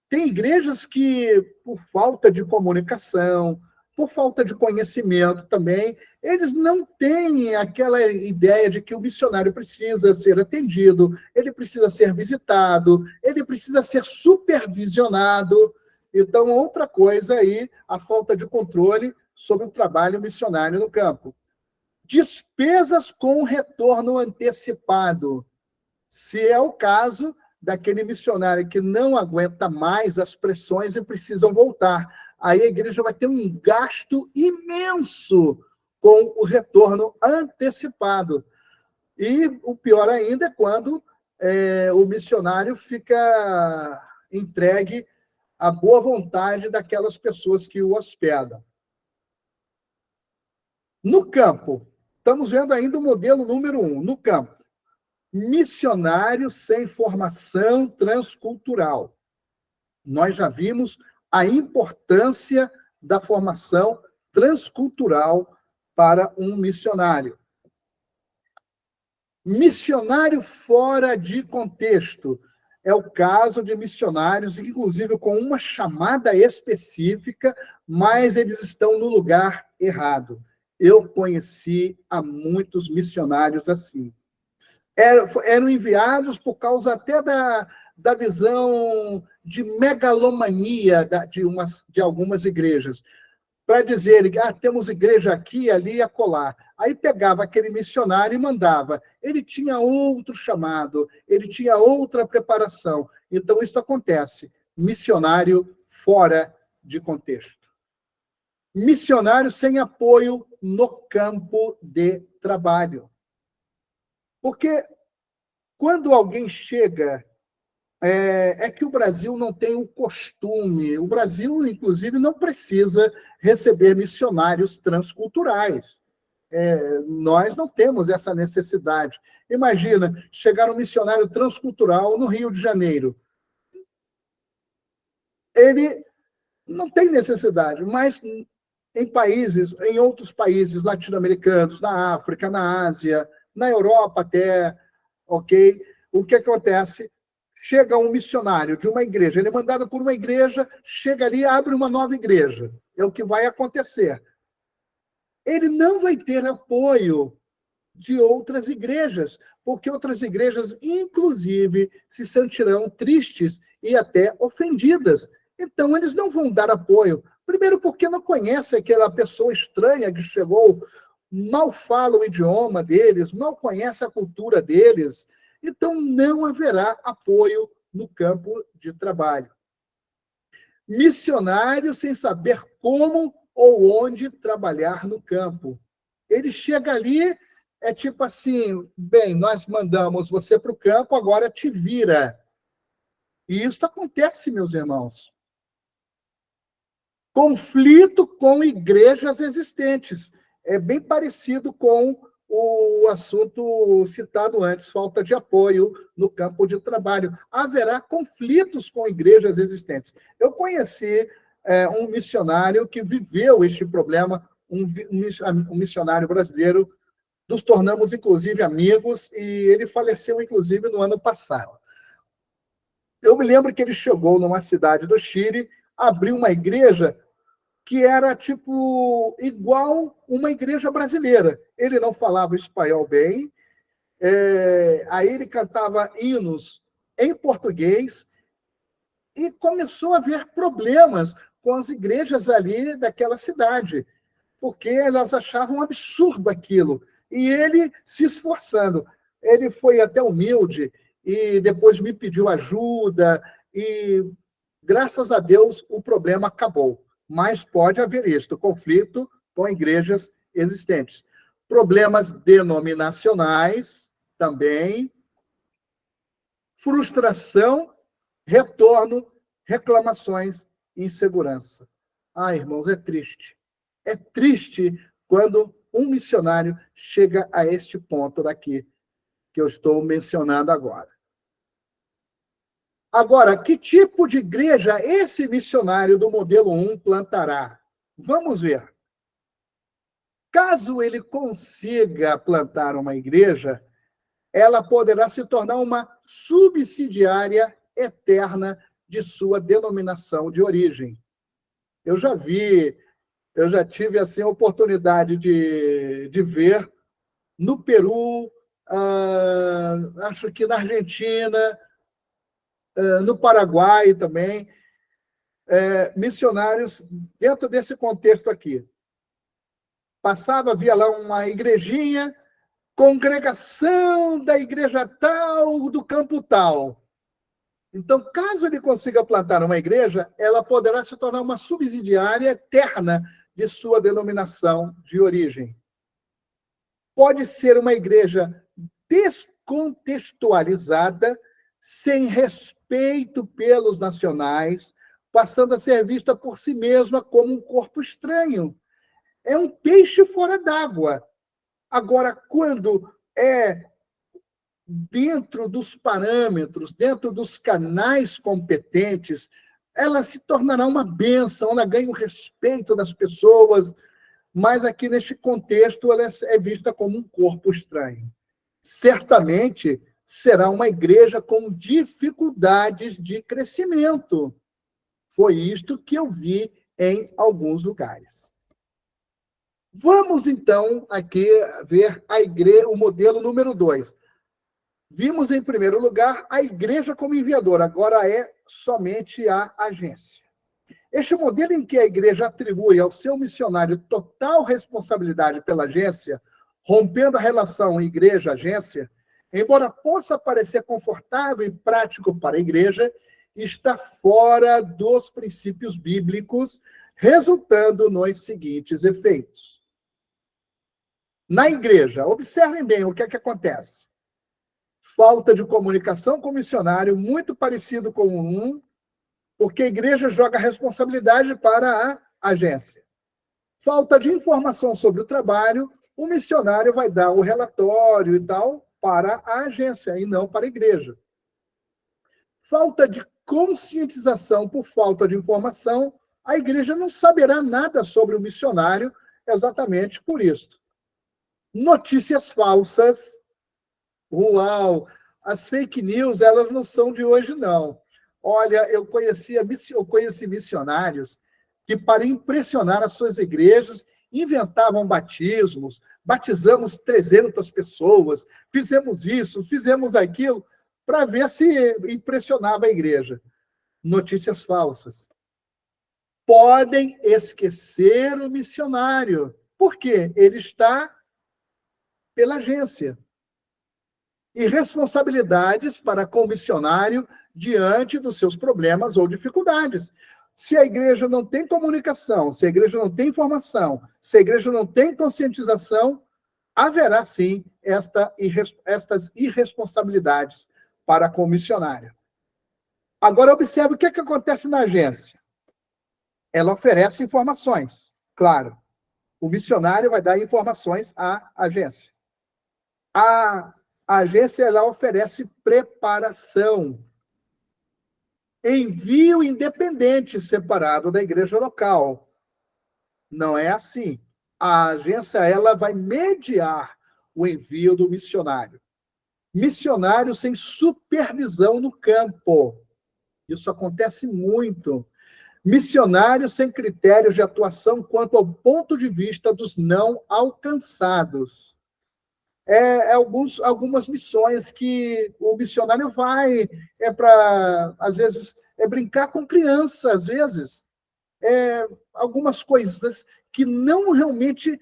S1: Tem igrejas que, por falta de comunicação, por falta de conhecimento também, eles não têm aquela ideia de que o missionário precisa ser atendido, ele precisa ser visitado, ele precisa ser supervisionado. Então, outra coisa aí, a falta de controle sobre o trabalho missionário no campo. Despesas com retorno antecipado. Se é o caso daquele missionário que não aguenta mais as pressões e precisam voltar, aí a igreja vai ter um gasto imenso com o retorno antecipado. E o pior ainda é quando o missionário fica entregue à boa vontade daquelas pessoas que o hospedam. No campo, estamos vendo ainda o modelo número 1, no campo. Missionário sem formação transcultural. Nós já vimos a importância da formação transcultural para um missionário. Missionário fora de contexto. É o caso de missionários, inclusive com uma chamada específica, mas eles estão no lugar errado. Eu conheci há muitos missionários assim. Eram enviados por causa até da visão de megalomania de algumas igrejas, para dizerem que temos igreja aqui, ali e acolá. Aí pegava aquele missionário e mandava. Ele tinha outro chamado, ele tinha outra preparação. Então, isso acontece. Missionário fora de contexto. Missionário sem apoio no campo de trabalho. Porque quando alguém chega é que o Brasil não tem o costume, o Brasil, inclusive, não precisa receber missionários transculturais. Nós não temos essa necessidade. Imagina, chegar um missionário transcultural no Rio de Janeiro. Ele não tem necessidade, mas em outros países latino-americanos, na África, na Ásia, na Europa até, ok? O que acontece? Chega um missionário de uma igreja, ele é mandado por uma igreja, chega ali e abre uma nova igreja. É o que vai acontecer. Ele não vai ter apoio de outras igrejas, porque outras igrejas, inclusive, se sentirão tristes e até ofendidas. Então, eles não vão dar apoio. Primeiro, porque não conhecem aquela pessoa estranha que chegou, mal fala o idioma deles, mal conhece a cultura deles. Então, não haverá apoio no campo de trabalho. Missionário sem saber como ou onde trabalhar no campo. Ele chega ali, é tipo assim, bem, nós mandamos você para o campo, agora te vira. E isso acontece, meus irmãos. Conflito com igrejas existentes. É bem parecido com o assunto citado antes, falta de apoio no campo de trabalho. Haverá conflitos com igrejas existentes. Eu conheci um missionário que viveu este problema, um missionário brasileiro. Nos tornamos, inclusive, amigos, e ele faleceu, inclusive, no ano passado. Eu me lembro que ele chegou numa cidade do Chile, abriu uma igreja que era, tipo, igual uma igreja brasileira. Ele não falava espanhol bem, aí ele cantava hinos em português, e começou a haver problemas com as igrejas ali daquela cidade, porque elas achavam um absurdo aquilo. E ele se esforçando. Ele foi até humilde e depois me pediu ajuda e, graças a Deus, o problema acabou. Mas pode haver isto, conflito com igrejas existentes. Problemas denominacionais também, frustração, retorno, reclamações e insegurança. Irmãos, é triste. É triste quando um missionário chega a este ponto daqui, que eu estou mencionando agora. Agora, que tipo de igreja esse missionário do modelo 1 plantará? Vamos ver. Caso ele consiga plantar uma igreja, ela poderá se tornar uma subsidiária eterna de sua denominação de origem. Eu já tive assim, a oportunidade de ver no Peru, acho que na Argentina, no Paraguai também, missionários dentro desse contexto aqui. Havia lá uma igrejinha, congregação da igreja tal, do campo tal. Então, caso ele consiga plantar uma igreja, ela poderá se tornar uma subsidiária eterna de sua denominação de origem. Pode ser uma igreja descontextualizada, sem respeito pelos nacionais, passando a ser vista por si mesma como um corpo estranho. É um peixe fora d'água. Agora, quando é dentro dos parâmetros, dentro dos canais competentes, ela se tornará uma bênção, ela ganha o respeito das pessoas, mas aqui neste contexto ela é vista como um corpo estranho. Certamente será uma igreja com dificuldades de crescimento. Foi isto que eu vi em alguns lugares. Vamos, então, aqui ver o modelo número 2. Vimos, em primeiro lugar, a igreja como enviadora, agora é somente a agência. Este modelo em que a igreja atribui ao seu missionário total responsabilidade pela agência, rompendo a relação igreja-agência, embora possa parecer confortável e prático para a igreja, está fora dos princípios bíblicos, resultando nos seguintes efeitos. Na igreja, observem bem o que é que acontece. Falta de comunicação com o missionário, muito parecido com um, porque a igreja joga a responsabilidade para a agência. Falta de informação sobre o trabalho, o missionário vai dar o relatório e tal para a agência e não para a igreja. Falta de conscientização por falta de informação, a igreja não saberá nada sobre o missionário exatamente por isso. Notícias falsas. Uau! As fake news, elas não são de hoje, não. Olha, eu conheci missionários que, para impressionar as suas igrejas, inventavam batismos, batizamos 300 pessoas, fizemos isso, fizemos aquilo, para ver se impressionava a igreja. Notícias falsas. Podem esquecer o missionário. Por quê? Ele está pela agência. E responsabilidades para com o missionário diante dos seus problemas ou dificuldades. Se a igreja não tem comunicação, se a igreja não tem informação, se a igreja não tem conscientização, haverá sim estas irresponsabilidades para com o missionário. Agora, observe o que acontece na agência. Ela oferece informações, claro. O missionário vai dar informações à agência. A agência, ela oferece preparação. Envio independente separado da igreja local. Não é assim. A agência, ela vai mediar o envio do missionário. Missionário sem supervisão no campo. Isso acontece muito. Missionário sem critérios de atuação quanto ao ponto de vista dos não alcançados. Algumas missões que o missionário vai, às vezes, brincar com criança, às vezes. Algumas coisas que não realmente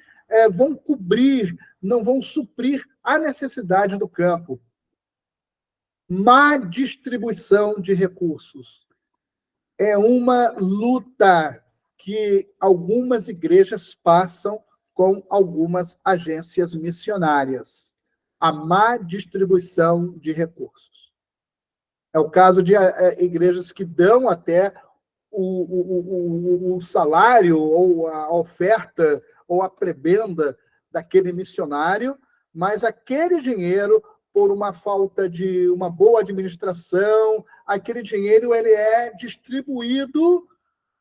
S1: vão cobrir, não vão suprir a necessidade do campo. Má distribuição de recursos. É uma luta que algumas igrejas passam com algumas agências missionárias. A má distribuição de recursos. É o caso de igrejas que dão até o salário, ou a oferta, ou a prebenda daquele missionário, mas aquele dinheiro, por uma falta de uma boa administração, aquele dinheiro ele é distribuído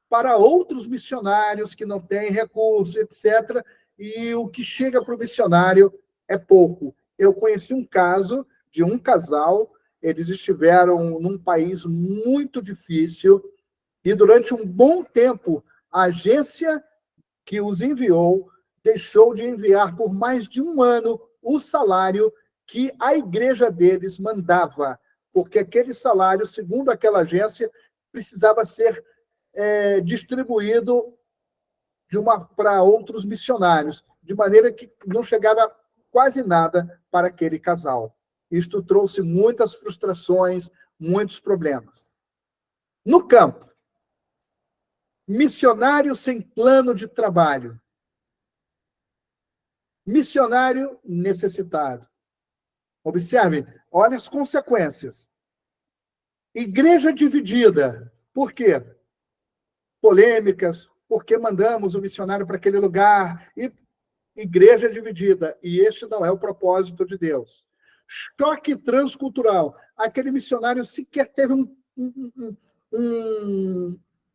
S1: para outros missionários que não têm recursos, etc., e o que chega para o missionário é pouco. Eu conheci um caso de um casal, eles estiveram num país muito difícil, e durante um bom tempo, a agência que os enviou deixou de enviar por mais de um ano o salário que a igreja deles mandava, porque aquele salário, segundo aquela agência, precisava ser distribuído para outros missionários, de maneira que não chegava quase nada para aquele casal. Isto trouxe muitas frustrações, muitos problemas. No campo, missionário sem plano de trabalho. Missionário necessitado. Observe, olha as consequências. Igreja dividida. Por quê? Polêmicas, porque mandamos o missionário para aquele lugar. E igreja dividida. E este não é o propósito de Deus. Choque transcultural. Aquele missionário sequer teve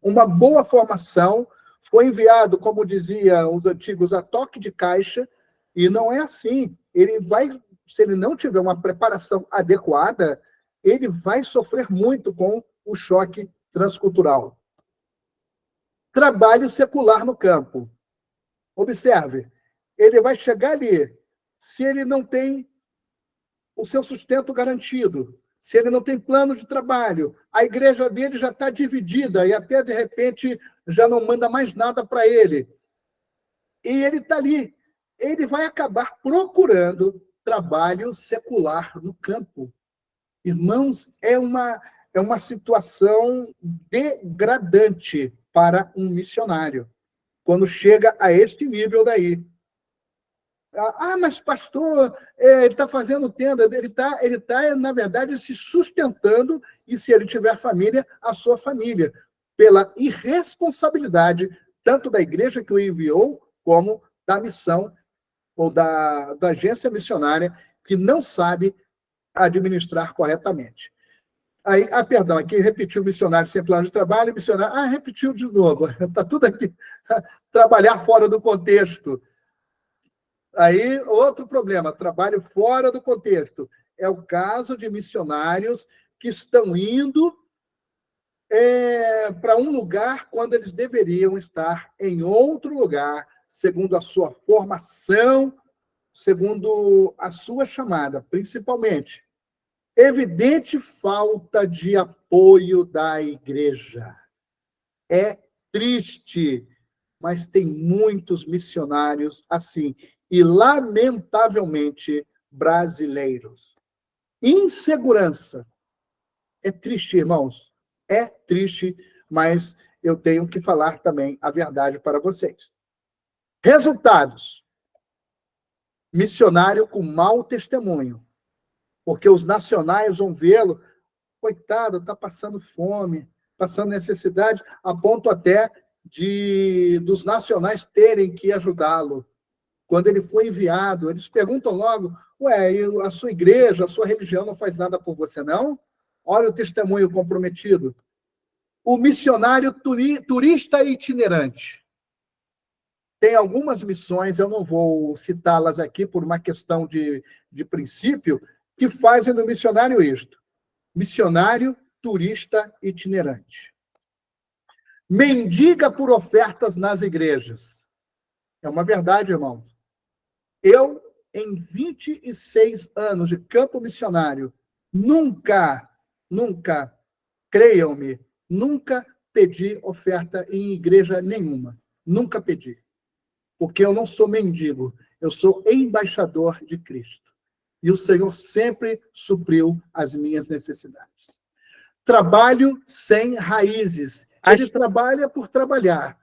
S1: uma boa formação, foi enviado, como diziam os antigos, a toque de caixa, e não é assim. Se ele não tiver uma preparação adequada, ele vai sofrer muito com o choque transcultural. Trabalho secular no campo. Observe, ele vai chegar ali, se ele não tem o seu sustento garantido, se ele não tem plano de trabalho, a igreja dele já está dividida e até, de repente, já não manda mais nada para ele. E ele está ali. Ele vai acabar procurando trabalho secular no campo. Irmãos, é uma situação degradante para um missionário, quando chega a este nível daí. Mas pastor, ele está fazendo tenda, ele tá, na verdade, se sustentando, e se ele tiver família, a sua família, pela irresponsabilidade, tanto da igreja que o enviou, como da missão, ou da agência missionária, que não sabe administrar corretamente. Aí, perdão, aqui repetiu missionário sem plano de trabalho, missionário, repetiu de novo, está tudo aqui, trabalhar fora do contexto. Aí, outro problema, trabalho fora do contexto. É o caso de missionários que estão indo para um lugar quando eles deveriam estar em outro lugar, segundo a sua formação, segundo a sua chamada, principalmente. Evidente falta de apoio da igreja. É triste, mas tem muitos missionários assim, e lamentavelmente brasileiros. Insegurança. É triste, irmãos. É triste, mas eu tenho que falar também a verdade para vocês. Resultados. Missionário com mau testemunho. Porque os nacionais vão vê-lo, coitado, está passando fome, passando necessidade, a ponto até dos nacionais terem que ajudá-lo. Quando ele foi enviado, eles perguntam logo, a sua igreja, a sua religião não faz nada por você, não? Olha o testemunho comprometido. O missionário turista itinerante. Tem algumas missões, eu não vou citá-las aqui por uma questão de princípio, que fazem do missionário isto. Missionário turista itinerante. Mendiga por ofertas nas igrejas. É uma verdade, irmãos. Eu, em 26 anos de campo missionário, nunca, creiam-me, nunca pedi oferta em igreja nenhuma. Nunca pedi. Porque eu não sou mendigo, eu sou embaixador de Cristo. E o Senhor sempre supriu as minhas necessidades. Trabalho sem raízes. Ele trabalha por trabalhar.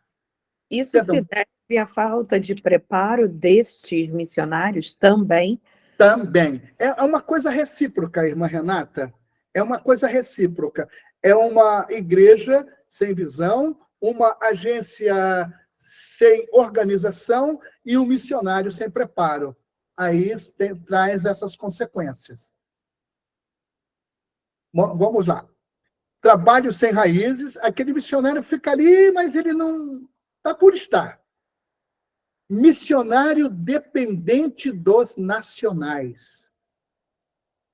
S5: Isso se deve à falta de preparo destes missionários também?
S1: Também. É uma coisa recíproca, irmã Renata. É uma coisa recíproca. É uma igreja sem visão, uma agência sem organização e um missionário sem preparo. Aí traz essas consequências. Vamos lá. Trabalho sem raízes, aquele missionário fica ali, mas ele não está por estar. Missionário dependente dos nacionais.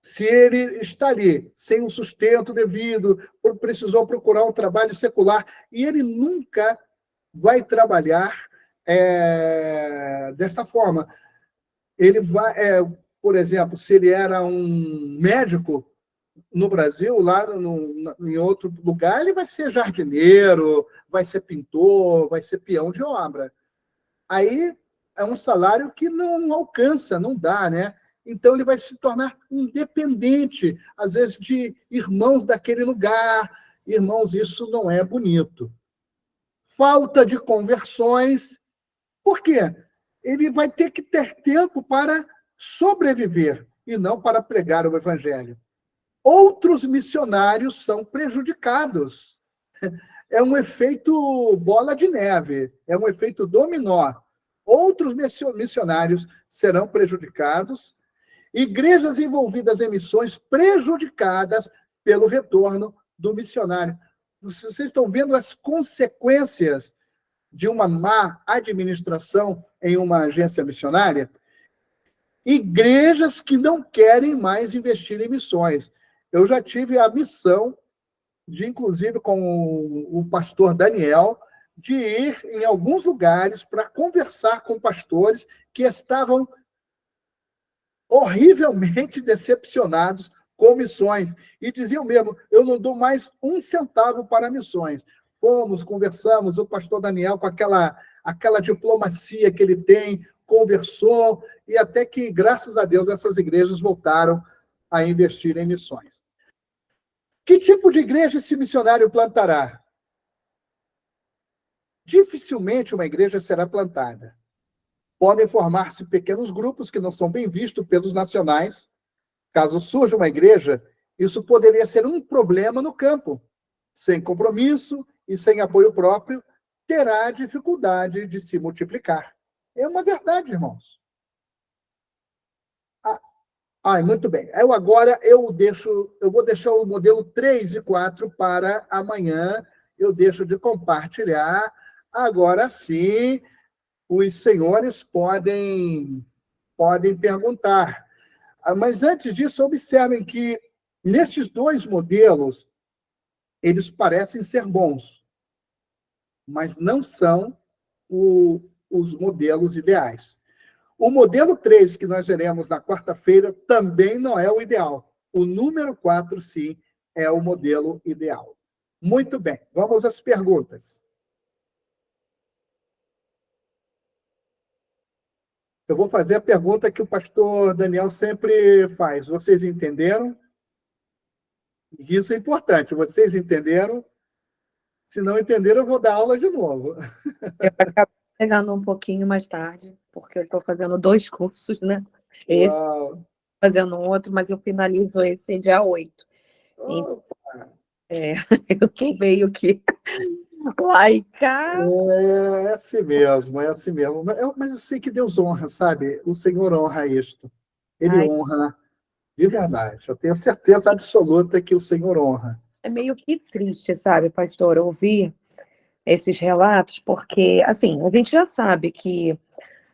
S1: Se ele está ali, sem um sustento devido, precisou procurar um trabalho secular, e ele nunca vai trabalhar desta forma. Ele vai, por exemplo, se ele era um médico no Brasil, lá em outro lugar, ele vai ser jardineiro, vai ser pintor, vai ser peão de obra. Aí é um salário que não alcança, não dá, né? Então ele vai se tornar independente, às vezes, de irmãos daquele lugar. Irmãos, isso não é bonito. Falta de conversões. Por quê? Ele vai ter que ter tempo para sobreviver e não para pregar o evangelho. Outros missionários são prejudicados. É um efeito bola de neve, é um efeito dominó. Outros missionários serão prejudicados, igrejas envolvidas em missões prejudicadas pelo retorno do missionário. Vocês estão vendo as consequências de uma má administração em uma agência missionária? Igrejas que não querem mais investir em missões. Eu já tive a missão de, inclusive, com o pastor Daniel, de ir em alguns lugares para conversar com pastores que estavam horrivelmente decepcionados com missões e diziam mesmo, eu não dou mais um centavo para missões. Fomos, conversamos, o pastor Daniel, com aquela diplomacia que ele tem, conversou, e até que, graças a Deus, essas igrejas voltaram a investir em missões. Que tipo de igreja esse missionário plantará? Dificilmente uma igreja será plantada. Podem formar-se pequenos grupos que não são bem vistos pelos nacionais. Caso surja uma igreja, isso poderia ser um problema no campo. Sem compromisso e sem apoio próprio, terá dificuldade de se multiplicar. É uma verdade, irmãos. Muito bem. Agora eu vou deixar o modelo 3 e 4 para amanhã. Eu deixo de compartilhar. Agora sim, os senhores podem perguntar. Mas antes disso, observem que nestes dois modelos, eles parecem ser bons, mas não são os modelos ideais. O modelo 3, que nós veremos na quarta-feira, também não é o ideal. O número 4, sim, é o modelo ideal. Muito bem, vamos às perguntas. Eu vou fazer a pergunta que o pastor Daniel sempre faz. Vocês entenderam? Isso é importante. Vocês entenderam? Se não entenderam, eu vou dar aula de novo.
S5: Eu acabei chegando um pouquinho mais tarde, porque eu estou fazendo 2 cursos, né? Esse,
S1: Uau.
S5: fazendo um outro, mas eu finalizo esse dia 8. Então, eu estou meio que lá e cá.
S1: É assim mesmo, é assim mesmo. Mas eu sei que Deus honra, sabe? O Senhor honra isto. Ele
S5: Ai,
S1: honra de verdade. Eu tenho certeza absoluta que o Senhor honra.
S5: é meio que triste, sabe, pastor, ouvir esses relatos, porque, assim, a gente já sabe que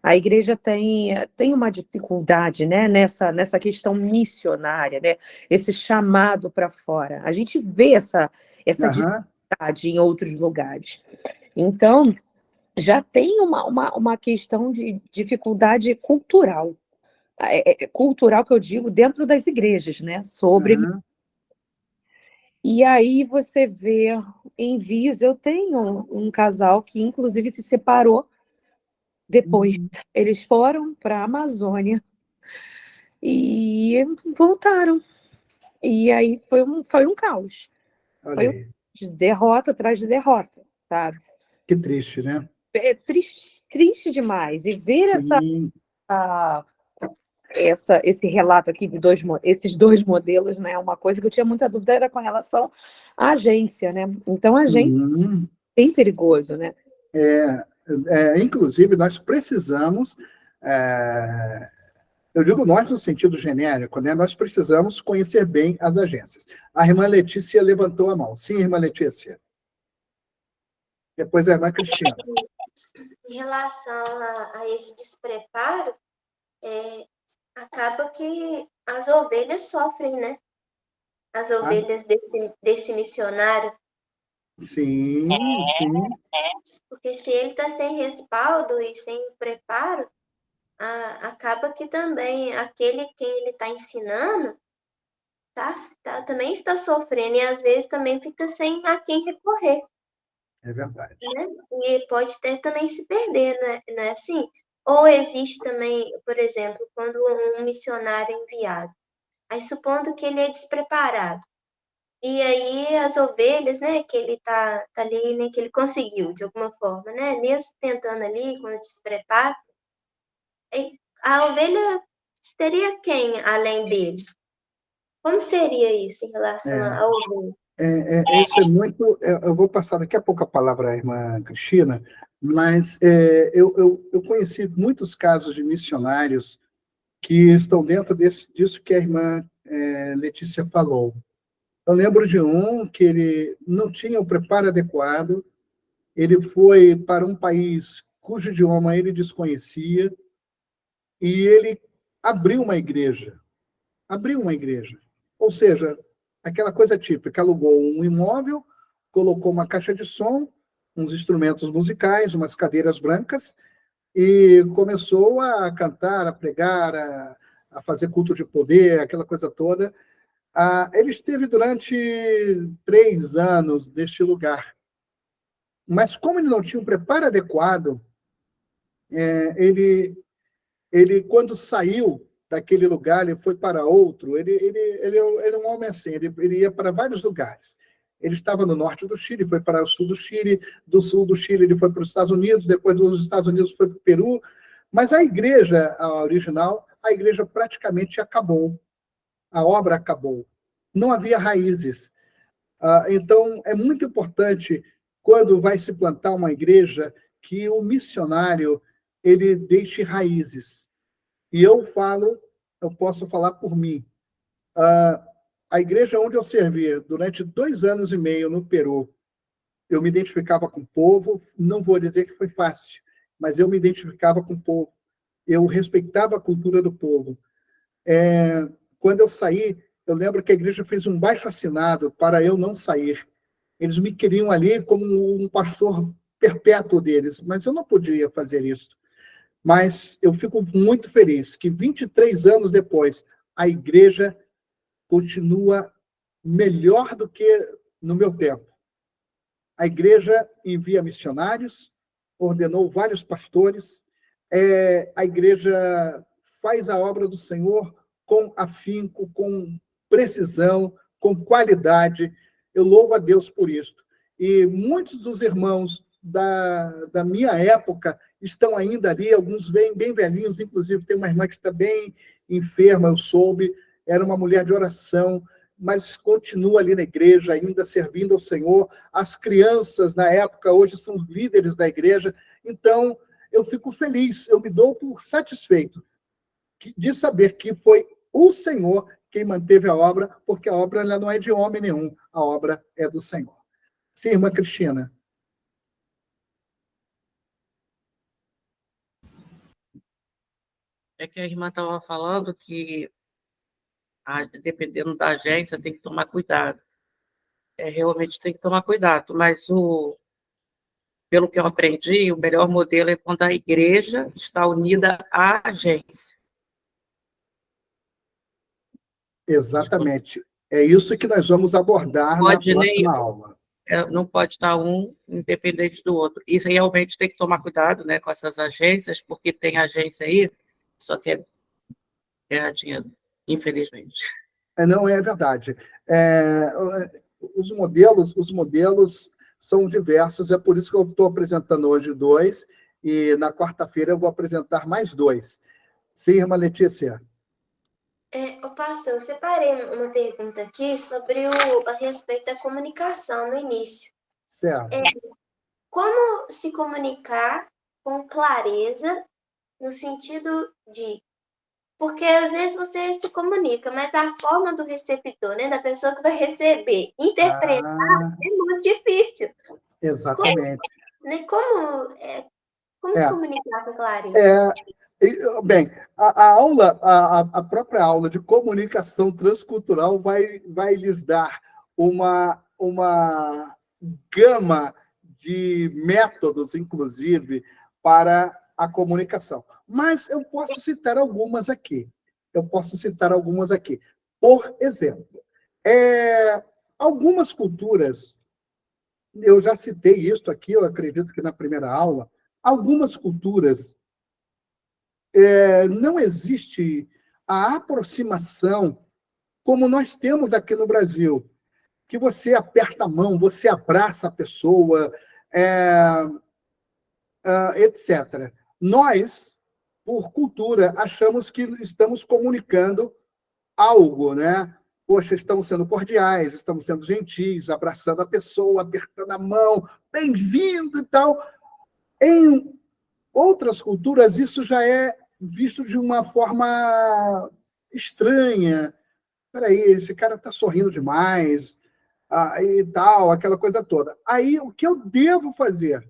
S5: a igreja tem uma dificuldade, né, nessa questão missionária, né, esse chamado para fora. A gente vê essa
S1: Aham,
S5: dificuldade em outros lugares. Então, já tem uma questão de dificuldade cultural. Cultural que eu digo dentro das igrejas, né, sobre.
S1: aham.
S5: E aí você vê envios. Eu tenho um casal que, inclusive, se separou depois.
S1: Hum,
S5: Eles foram para a Amazônia e voltaram. E aí foi um caos.
S1: Olha
S5: Foi
S1: aí.
S5: de derrota atrás de derrota, sabe?
S1: Que triste, né?
S5: É triste, triste demais. E ver
S1: Sim.
S5: a- esse relato aqui de esses 2 modelos, né? Uma coisa que eu tinha muita dúvida era com relação à agência, né? Então, a agência
S1: Uhum.
S5: é bem perigoso, né?
S1: Inclusive, nós precisamos, é, eu digo nós no sentido genérico, né? Nós precisamos conhecer bem as agências. A irmã Letícia levantou a mão. Sim, irmã Letícia. Depois a irmã Cristina.
S3: Em relação a esse despreparo, acaba que as ovelhas sofrem, né? As
S1: Ah,
S3: ovelhas desse missionário,
S1: sim, sim,
S3: porque se ele está sem respaldo e sem preparo, acaba que também aquele quem ele está ensinando também está sofrendo e às vezes também fica sem a quem recorrer,
S1: é verdade.
S3: né? E pode ter também se perder, não é assim? Ou existe também, por exemplo, quando um missionário é enviado, aí supondo que ele é despreparado, e aí as ovelhas, né, que ele tá ali, né, que ele conseguiu de alguma forma, né, mesmo tentando ali, com o despreparo, a ovelha teria quem além dele? Como seria isso em relação
S1: É,
S3: à ovelha?
S1: isso é muito. Eu vou passar daqui a pouco a palavra à irmã Cristina, mas eu conheci muitos casos de missionários que estão dentro disso que a irmã Letícia falou. Eu lembro de um que ele não tinha o preparo adequado, ele foi para um país cujo idioma ele desconhecia e ele abriu uma igreja. Abriu uma igreja. Ou seja, aquela coisa típica, alugou um imóvel, colocou uma caixa de som, uns instrumentos musicais, umas cadeiras brancas, e começou a cantar, a pregar, a fazer culto de poder, aquela coisa toda. Ele esteve durante 3 anos neste lugar. Mas como ele não tinha um preparo adequado, ele quando saiu daquele lugar, ele foi para outro, ele era um homem assim, ele ia para vários lugares. Ele estava no norte do Chile, foi para o sul do Chile, do sul do Chile ele foi para os Estados Unidos, depois dos Estados Unidos foi para o Peru, Mas a igreja a original, a igreja praticamente acabou. A obra acabou. Não havia raízes. Então, é muito importante, quando vai se plantar uma igreja, que o missionário ele deixe raízes. E eu posso falar por mim. A igreja onde eu servi durante 2 anos e meio no Peru, eu me identificava com o povo, não vou dizer que foi fácil, mas eu me identificava com o povo. Eu respeitava a cultura do povo. Quando eu saí, eu lembro que a igreja fez um baixo-assinado para eu não sair. Eles me queriam ali como um pastor perpétuo deles, mas eu não podia fazer isso. Mas eu fico muito feliz que 23 anos depois, a igreja continua melhor do que no meu tempo. A igreja envia missionários, ordenou vários pastores, a igreja faz a obra do Senhor com afinco, com precisão, com qualidade. Eu louvo a Deus por isso. E muitos dos irmãos da minha época estão ainda ali, alguns bem velhinhos, inclusive tem uma irmã que está bem enferma, eu soube, era uma mulher de oração, mas continua ali na igreja, ainda servindo ao Senhor. As crianças, na época, hoje são os líderes da igreja. Então, eu fico feliz, eu me dou por satisfeito de saber que foi o Senhor quem manteve a obra, porque a obra ela não é de homem nenhum, a obra é do Senhor. Sim, irmã Cristina.
S4: É que a irmã estava falando que, dependendo da agência, tem que tomar cuidado. Realmente tem que tomar cuidado, mas pelo que eu aprendi, o melhor modelo é quando a igreja está unida à agência.
S1: Exatamente. É isso que nós vamos abordar na próxima aula.
S4: Não pode estar um independente do outro. Isso realmente tem que tomar cuidado, né, com essas agências, porque tem agência aí, só quer ganhar dinheiro, infelizmente.
S1: Não é verdade. Os modelos são diversos, é por isso que eu estou apresentando hoje 2, e na quarta-feira eu vou apresentar mais 2. Sim, irmã Letícia?
S3: Pastor, eu separei uma pergunta aqui sobre a respeito da comunicação no início.
S1: Certo.
S3: Como se comunicar com clareza no sentido de... Porque às vezes você se comunica, mas a forma do receptor, né, da pessoa que vai receber, interpretar, é muito difícil.
S1: Exatamente.
S3: Como se comunicar com clareza?
S1: Bem, a própria aula de comunicação transcultural vai lhes dar uma gama de métodos, inclusive, para a comunicação. Mas eu posso citar algumas aqui. Por exemplo, algumas culturas, eu já citei isso aqui, eu acredito que na primeira aula, algumas culturas não existe a aproximação como nós temos aqui no Brasil, que você aperta a mão, você abraça a pessoa, etc. Nós, por cultura, achamos que estamos comunicando algo, né? Poxa, estamos sendo cordiais, estamos sendo gentis, abraçando a pessoa, apertando a mão, bem-vindo e tal. Em outras culturas, isso já é visto de uma forma estranha. Espera aí, esse cara está sorrindo demais, e tal, aquela coisa toda. Aí, o que eu devo fazer?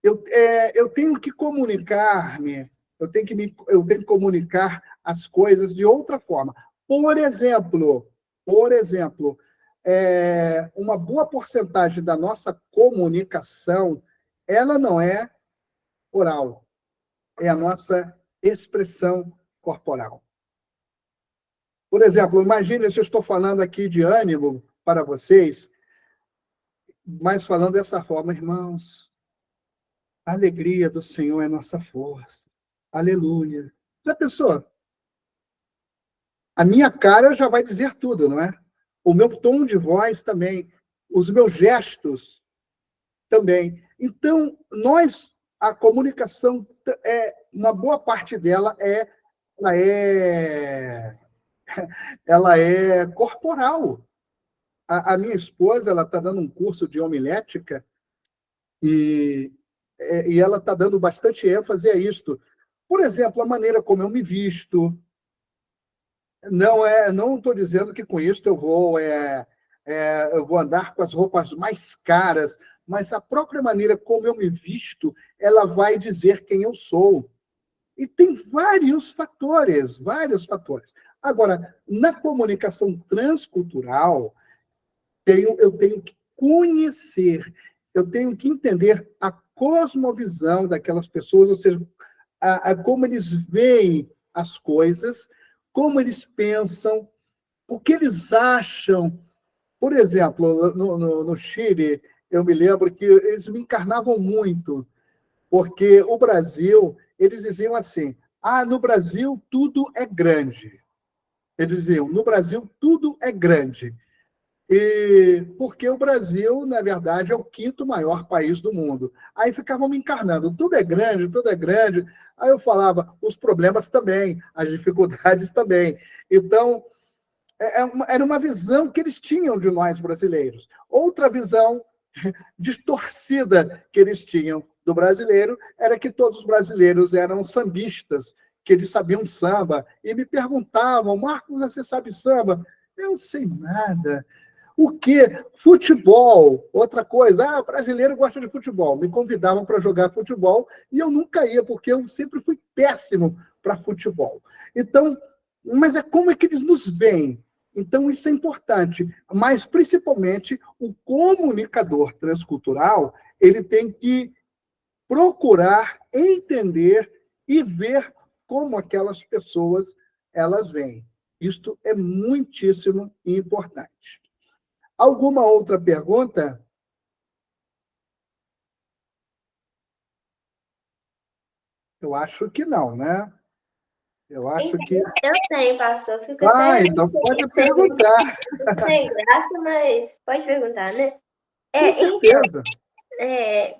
S1: Eu tenho que comunicar-me, eu tenho que comunicar as coisas de outra forma. Por exemplo, uma boa porcentagem da nossa comunicação, ela não é oral, é a nossa expressão corporal. Por exemplo, imagine se eu estou falando aqui de ânimo para vocês, mas falando dessa forma, irmãos, a alegria do Senhor é nossa força. Aleluia. Já pensou? A minha cara já vai dizer tudo, não é? O meu tom de voz também, os meus gestos também. Então, nós a comunicação, uma boa parte dela ela é, ela é corporal. A minha esposa, ela está dando um curso de homilética e ela está dando bastante ênfase a isto. Por exemplo, a maneira como eu me visto. Não estou dizendo que com isso eu vou andar com as roupas mais caras, mas a própria maneira como eu me visto, ela vai dizer quem eu sou. E tem vários fatores, vários fatores. Agora, na comunicação transcultural, eu tenho que conhecer, eu tenho que entender a cosmovisão daquelas pessoas, ou seja, como eles veem as coisas, como eles pensam, o que eles acham. Por exemplo, no Chile, eu me lembro que eles me encarnavam muito, porque o Brasil, eles diziam assim, no Brasil tudo é grande. Eles diziam, no Brasil tudo é grande. Porque o Brasil, na verdade, é o 5º maior país do mundo. Aí ficavam me encarnando, tudo é grande, tudo é grande. Aí eu falava, os problemas também, as dificuldades também. Então, era uma visão que eles tinham de nós brasileiros. Outra visão distorcida que eles tinham do brasileiro era que todos os brasileiros eram sambistas, que eles sabiam samba, e me perguntavam, Marcos, você sabe samba? Eu não sei nada. O quê? Futebol, outra coisa. Brasileiro gosta de futebol. Me convidavam para jogar futebol e eu nunca ia, porque eu sempre fui péssimo para futebol. Então, mas como é que eles nos veem? Então, isso é importante. Mas, principalmente, o comunicador transcultural, ele tem que procurar entender e ver como aquelas pessoas elas veem. Isto é muitíssimo importante. Alguma outra pergunta? Eu acho que não, né? Eu acho que...
S3: Eu tenho, pastor. Fico até
S1: então pode perguntar.
S3: sem graça, mas pode perguntar, né?
S1: Com certeza.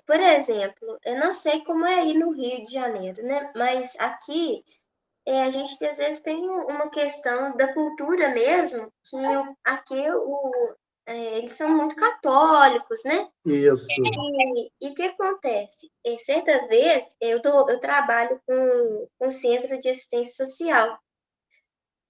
S3: Por exemplo, eu não sei como é aí no Rio de Janeiro, né? Mas aqui a gente às vezes tem uma questão da cultura mesmo, que aqui eles são muito católicos, né?
S1: Isso.
S3: E o que acontece? Certa vez, eu trabalho com um centro de assistência social.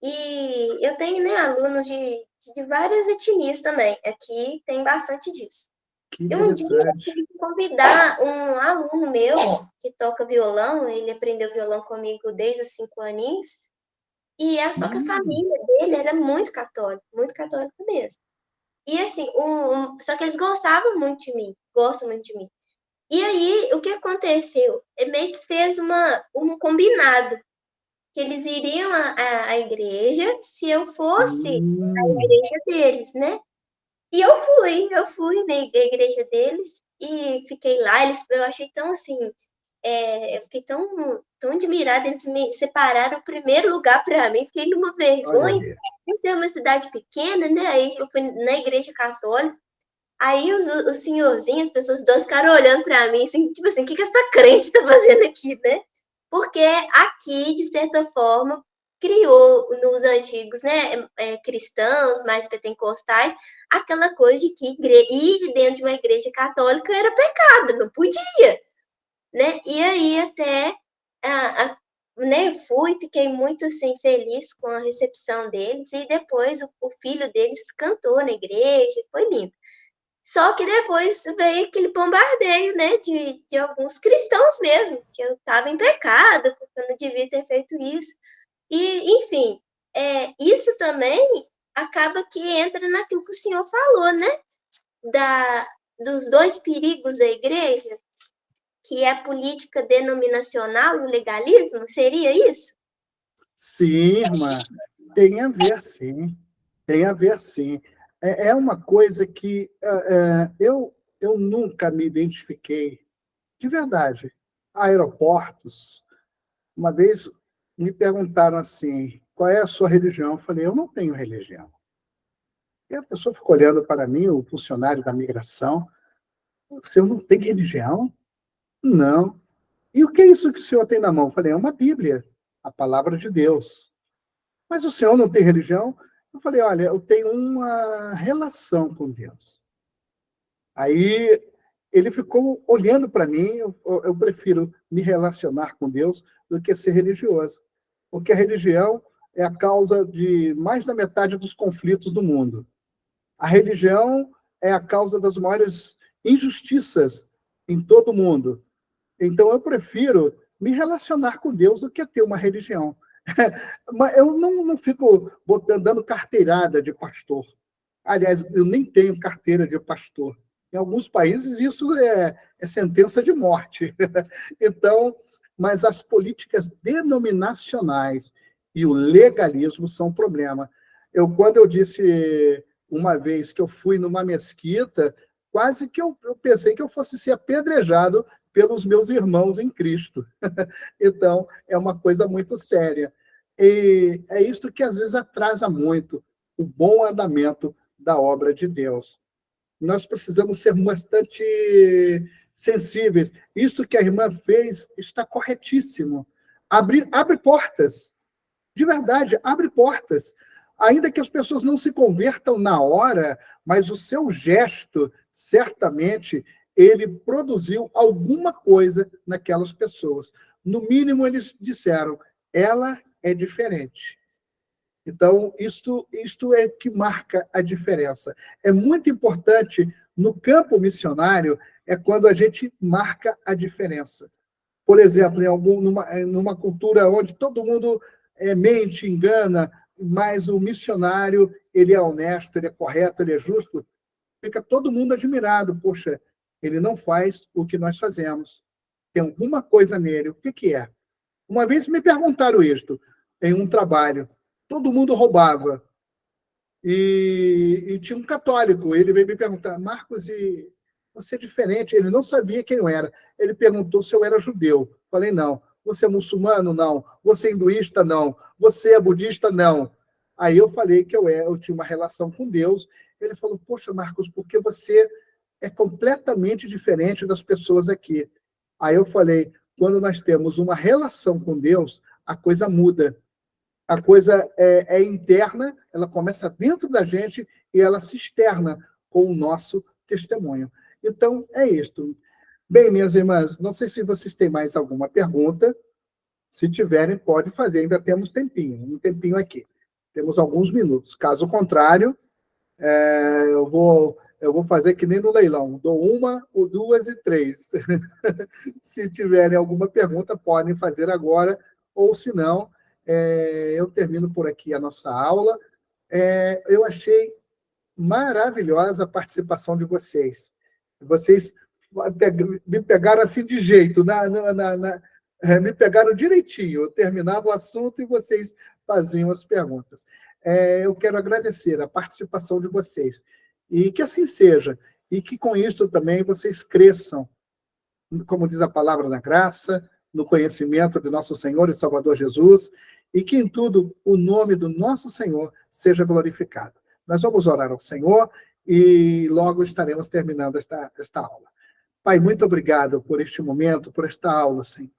S3: E eu tenho, né, alunos de várias etnias também. Aqui tem bastante disso.
S1: Que
S3: E um dia eu
S1: interessante.
S3: tive que convidar um aluno meu que toca violão, ele aprendeu violão comigo desde os 5 aninhos, só que a família dele era muito católica mesmo. E assim, só que eles gostavam muito de mim, gostam muito de mim. E aí, o que aconteceu? Ele meio que fez um combinado, que eles iriam à igreja se eu fosse à igreja deles, né? E eu fui na igreja deles e fiquei lá. Eu achei tão assim, eu fiquei tão admirada. Eles me separaram o primeiro lugar para mim. Fiquei numa
S1: Olha
S3: vergonha.
S1: aí.
S3: Essa é uma cidade pequena, né? Aí eu fui na igreja católica. Aí os senhorzinhos, as pessoas idosas ficaram olhando para mim, assim, tipo assim, o que essa crente tá fazendo aqui, né? Porque aqui, de certa forma, criou nos antigos, né, cristãos, mais pentecostais, aquela coisa de que ir dentro de uma igreja católica era pecado, não podia, né? E aí até, né, fiquei muito assim, feliz com a recepção deles, e depois o filho deles cantou na igreja, foi lindo. Só que depois veio aquele bombardeio, né, de alguns cristãos mesmo, que eu estava em pecado, porque eu não devia ter feito isso. E, enfim, isso também acaba que entra naquilo que o senhor falou, né, dos 2 perigos da igreja, que é a política denominacional e o legalismo, seria isso?
S1: Sim, irmã. Tem a ver, sim. Tem a ver, sim. É uma coisa que eu nunca me identifiquei, de verdade. Aeroportos, uma vez me perguntaram assim, qual é a sua religião? Eu falei, eu não tenho religião. E a pessoa ficou olhando para mim, o funcionário da migração, eu não tenho religião? Não. E o que é isso que o senhor tem na mão? Eu falei, é uma Bíblia, a palavra de Deus. Mas o senhor não tem religião? Eu falei, olha, eu tenho uma relação com Deus. Aí ele ficou olhando para mim, eu prefiro me relacionar com Deus do que ser religioso. Porque a religião é a causa de mais da metade dos conflitos do mundo. A religião é a causa das maiores injustiças em todo o mundo. Então, eu prefiro me relacionar com Deus do que ter uma religião. Mas eu não fico dando carteirada de pastor. Aliás, eu nem tenho carteira de pastor. Em alguns países, isso é sentença de morte. Então, mas as políticas denominacionais e o legalismo são um problema. Quando eu disse uma vez que eu fui numa mesquita, quase que eu pensei que eu fosse ser apedrejado pelos meus irmãos em Cristo. Então, é uma coisa muito séria. E é isso que, às vezes, atrasa muito o bom andamento da obra de Deus. Nós precisamos ser bastante sensíveis. Isto que a irmã fez está corretíssimo. Abre portas. De verdade, abre portas. Ainda que as pessoas não se convertam na hora, mas o seu gesto, certamente, ele produziu alguma coisa naquelas pessoas. No mínimo, eles disseram, ela é diferente. Então, isto é que marca a diferença. É muito importante, no campo missionário, é quando a gente marca a diferença. Por exemplo, numa cultura onde todo mundo mente, engana, mas o missionário, ele é honesto, ele é correto, ele é justo, fica todo mundo admirado. Poxa, ele não faz o que nós fazemos. Tem alguma coisa nele. O que é? Uma vez me perguntaram isto, em um trabalho. Todo mundo roubava. E tinha um católico. Ele veio me perguntar, Marcos, você é diferente. Ele não sabia quem eu era. Ele perguntou se eu era judeu. Falei, não. Você é muçulmano? Não. Você é hinduísta? Não. Você é budista? Não. Aí eu falei que eu tinha uma relação com Deus. Ele falou, poxa, Marcos, porque você é completamente diferente das pessoas aqui. Aí eu falei, quando nós temos uma relação com Deus, a coisa muda. A coisa é interna, ela começa dentro da gente e ela se externa com o nosso testemunho. Então, é isto. Bem, minhas irmãs, não sei se vocês têm mais alguma pergunta. Se tiverem, pode fazer, ainda temos um tempinho aqui. Temos alguns minutos. Caso contrário, eu vou fazer que nem no leilão. Dou uma, ou duas e três. Se tiverem alguma pergunta, podem fazer agora, ou se não, eu termino por aqui a nossa aula. Eu achei maravilhosa a participação de vocês. Vocês me pegaram assim de jeito, me pegaram direitinho. Eu terminava o assunto e vocês faziam as perguntas. Eu quero agradecer a participação de vocês. E que assim seja. E que com isso também vocês cresçam, como diz a palavra da graça, no conhecimento de nosso Senhor e Salvador Jesus, e que em tudo o nome do nosso Senhor seja glorificado. Nós vamos orar ao Senhor e logo estaremos terminando esta aula. Pai, muito obrigado por este momento, por esta aula, Senhor.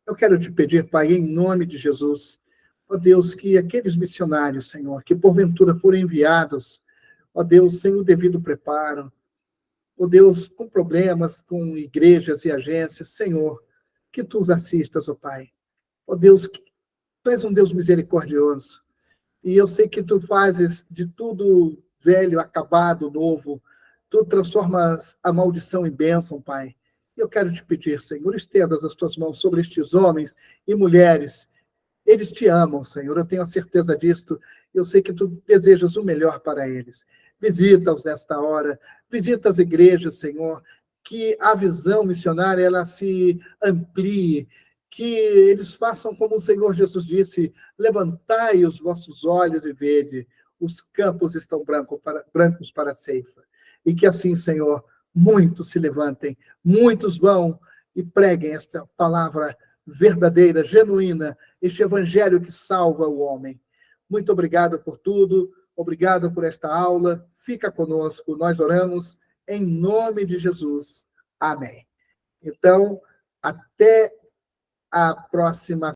S1: Eu quero te pedir, Pai, em nome de Jesus, ó Deus, que aqueles missionários, Senhor, que porventura forem enviados, ó Deus, sem o devido preparo, ó Deus, com problemas, com igrejas e agências, Senhor, que tu os assistas, ó Pai. Ó Deus, tu és um Deus misericordioso, e eu sei que tu fazes de tudo velho, acabado, novo, tu transformas a maldição em bênção, Pai. Eu quero te pedir, Senhor, estendas as tuas mãos sobre estes homens e mulheres. Eles te amam, Senhor, eu tenho a certeza disto. Eu sei que tu desejas o melhor para eles. Visita-os nesta hora, visita as igrejas, Senhor, que a visão missionária ela se amplie, que eles façam como o Senhor Jesus disse, levantai os vossos olhos e vede, os campos estão brancos para a ceifa. E que assim, Senhor, muitos se levantem, muitos vão e preguem esta palavra verdadeira, genuína, este evangelho que salva o homem. Muito obrigado por tudo, obrigado por esta aula, fica conosco, nós oramos em nome de Jesus. Amém. Então, até a próxima